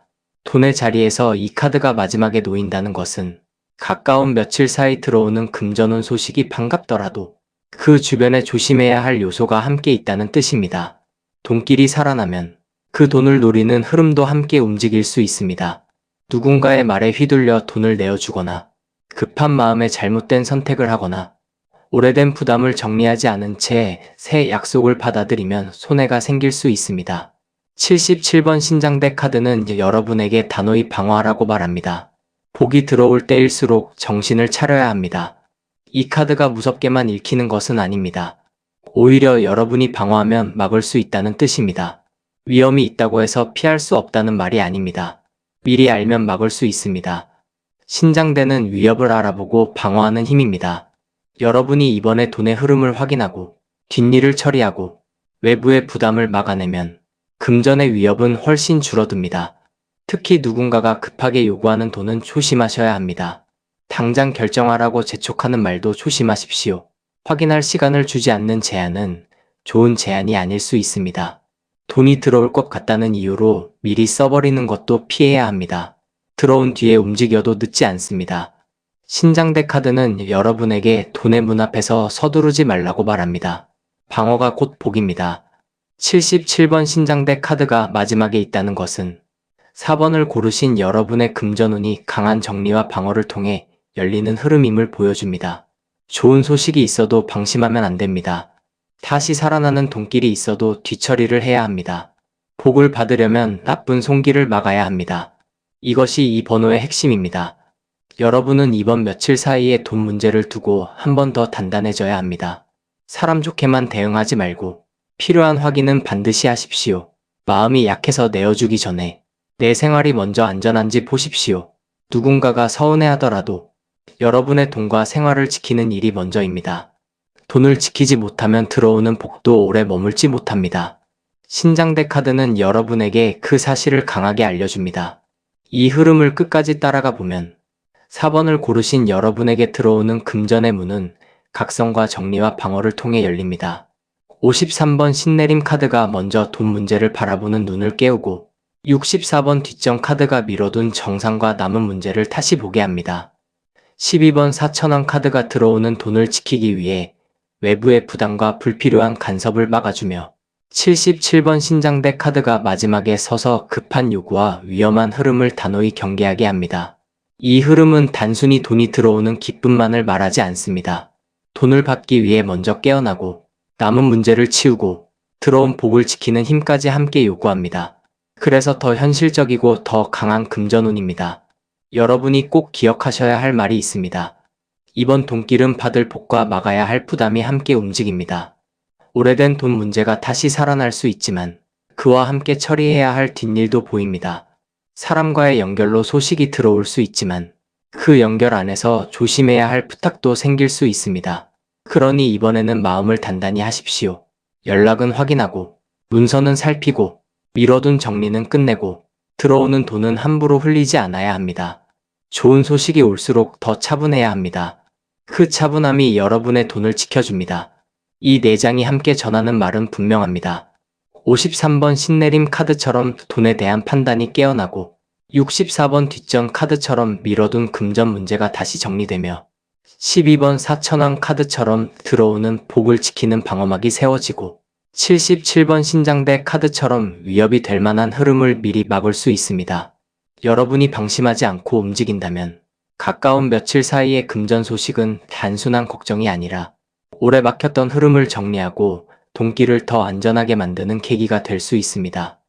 돈의 자리에서 이 카드가 마지막에 놓인다는 것은 가까운 며칠 사이 들어오는 금전운 소식이 반갑더라도 그 주변에 조심해야 할 요소가 함께 있다는 뜻입니다. 돈길이 살아나면 그 돈을 노리는 흐름도 함께 움직일 수 있습니다. 누군가의 말에 휘둘려 돈을 내어주거나 급한 마음에 잘못된 선택을 하거나 오래된 부담을 정리하지 않은 채 새 약속을 받아들이면 손해가 생길 수 있습니다. 77번 신장대 카드는 여러분에게 단호히 방어하라고 말합니다. 복이 들어올 때일수록 정신을 차려야 합니다. 이 카드가 무섭게만 읽히는 것은 아닙니다. 오히려 여러분이 방어하면 막을 수 있다는 뜻입니다. 위험이 있다고 해서 피할 수 없다는 말이 아닙니다. 미리 알면 막을 수 있습니다. 신장대는 위협을 알아보고 방어하는 힘입니다. 여러분이 이번에 돈의 흐름을 확인하고 뒷일을 처리하고 외부의 부담을 막아내면 금전의 위협은 훨씬 줄어듭니다. 특히 누군가가 급하게 요구하는 돈은 조심하셔야 합니다. 당장 결정하라고 재촉하는 말도 조심하십시오. 확인할 시간을 주지 않는 제안은 좋은 제안이 아닐 수 있습니다. 돈이 들어올 것 같다는 이유로 미리 써버리는 것도 피해야 합니다. 들어온 뒤에 움직여도 늦지 않습니다. 신장대 카드는 여러분에게 돈의 문 앞에서 서두르지 말라고 말합니다. 방어가 곧 복입니다. 77번 신장대 카드가 마지막에 있다는 것은 4번을 고르신 여러분의 금전운이 강한 정리와 방어를 통해 열리는 흐름임을 보여줍니다. 좋은 소식이 있어도 방심하면 안 됩니다. 다시 살아나는 돈길이 있어도 뒤처리를 해야 합니다. 복을 받으려면 나쁜 손길을 막아야 합니다. 이것이 이 번호의 핵심입니다. 여러분은 이번 며칠 사이에 돈 문제를 두고 한 번 더 단단해져야 합니다. 사람 좋게만 대응하지 말고 필요한 확인은 반드시 하십시오. 마음이 약해서 내어주기 전에 내 생활이 먼저 안전한지 보십시오. 누군가가 서운해하더라도 여러분의 돈과 생활을 지키는 일이 먼저입니다. 돈을 지키지 못하면 들어오는 복도 오래 머물지 못합니다. 신장대 카드는 여러분에게 그 사실을 강하게 알려줍니다. 이 흐름을 끝까지 따라가 보면 4번을 고르신 여러분에게 들어오는 금전의 문은 각성과 정리와 방어를 통해 열립니다. 53번 신내림 카드가 먼저 돈 문제를 바라보는 눈을 깨우고 64번 뒷전 카드가 미뤄둔 정상과 남은 문제를 다시 보게 합니다. 12번 4,000원 카드가 들어오는 돈을 지키기 위해 외부의 부담과 불필요한 간섭을 막아주며 77번 신장대 카드가 마지막에 서서 급한 요구와 위험한 흐름을 단호히 경계하게 합니다. 이 흐름은 단순히 돈이 들어오는 기쁨만을 말하지 않습니다. 돈을 받기 위해 먼저 깨어나고 남은 문제를 치우고 들어온 복을 지키는 힘까지 함께 요구합니다. 그래서 더 현실적이고 더 강한 금전운입니다. 여러분이 꼭 기억하셔야 할 말이 있습니다. 이번 돈길은 받을 복과 막아야 할 부담이 함께 움직입니다. 오래된 돈 문제가 다시 살아날 수 있지만 그와 함께 처리해야 할 뒷일도 보입니다. 사람과의 연결로 소식이 들어올 수 있지만 그 연결 안에서 조심해야 할 부탁도 생길 수 있습니다. 그러니 이번에는 마음을 단단히 하십시오. 연락은 확인하고, 문서는 살피고, 미뤄둔 정리는 끝내고, 들어오는 돈은 함부로 흘리지 않아야 합니다. 좋은 소식이 올수록 더 차분해야 합니다. 그 차분함이 여러분의 돈을 지켜줍니다. 이 네 장이 함께 전하는 말은 분명합니다. 53번 신내림 카드처럼 돈에 대한 판단이 깨어나고 64번 뒷전 카드처럼 미뤄둔 금전 문제가 다시 정리되며 12번 사천왕 카드처럼 들어오는 복을 지키는 방어막이 세워지고 77번 신장대 카드처럼 위협이 될 만한 흐름을 미리 막을 수 있습니다. 여러분이 방심하지 않고 움직인다면 가까운 며칠 사이의 금전 소식은 단순한 걱정이 아니라 오래 막혔던 흐름을 정리하고 돈길을 더 안전하게 만드는 계기가 될 수 있습니다.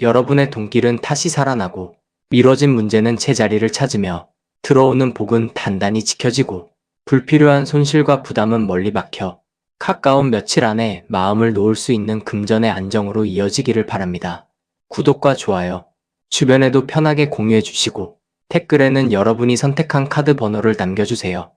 여러분의 돈길은 다시 살아나고 미뤄진 문제는 제자리를 찾으며 들어오는 복은 단단히 지켜지고 불필요한 손실과 부담은 멀리 막혀 가까운 며칠 안에 마음을 놓을 수 있는 금전의 안정으로 이어지기를 바랍니다. 구독과 좋아요, 주변에도 편하게 공유해 주시고 댓글에는 여러분이 선택한 카드 번호를 남겨주세요.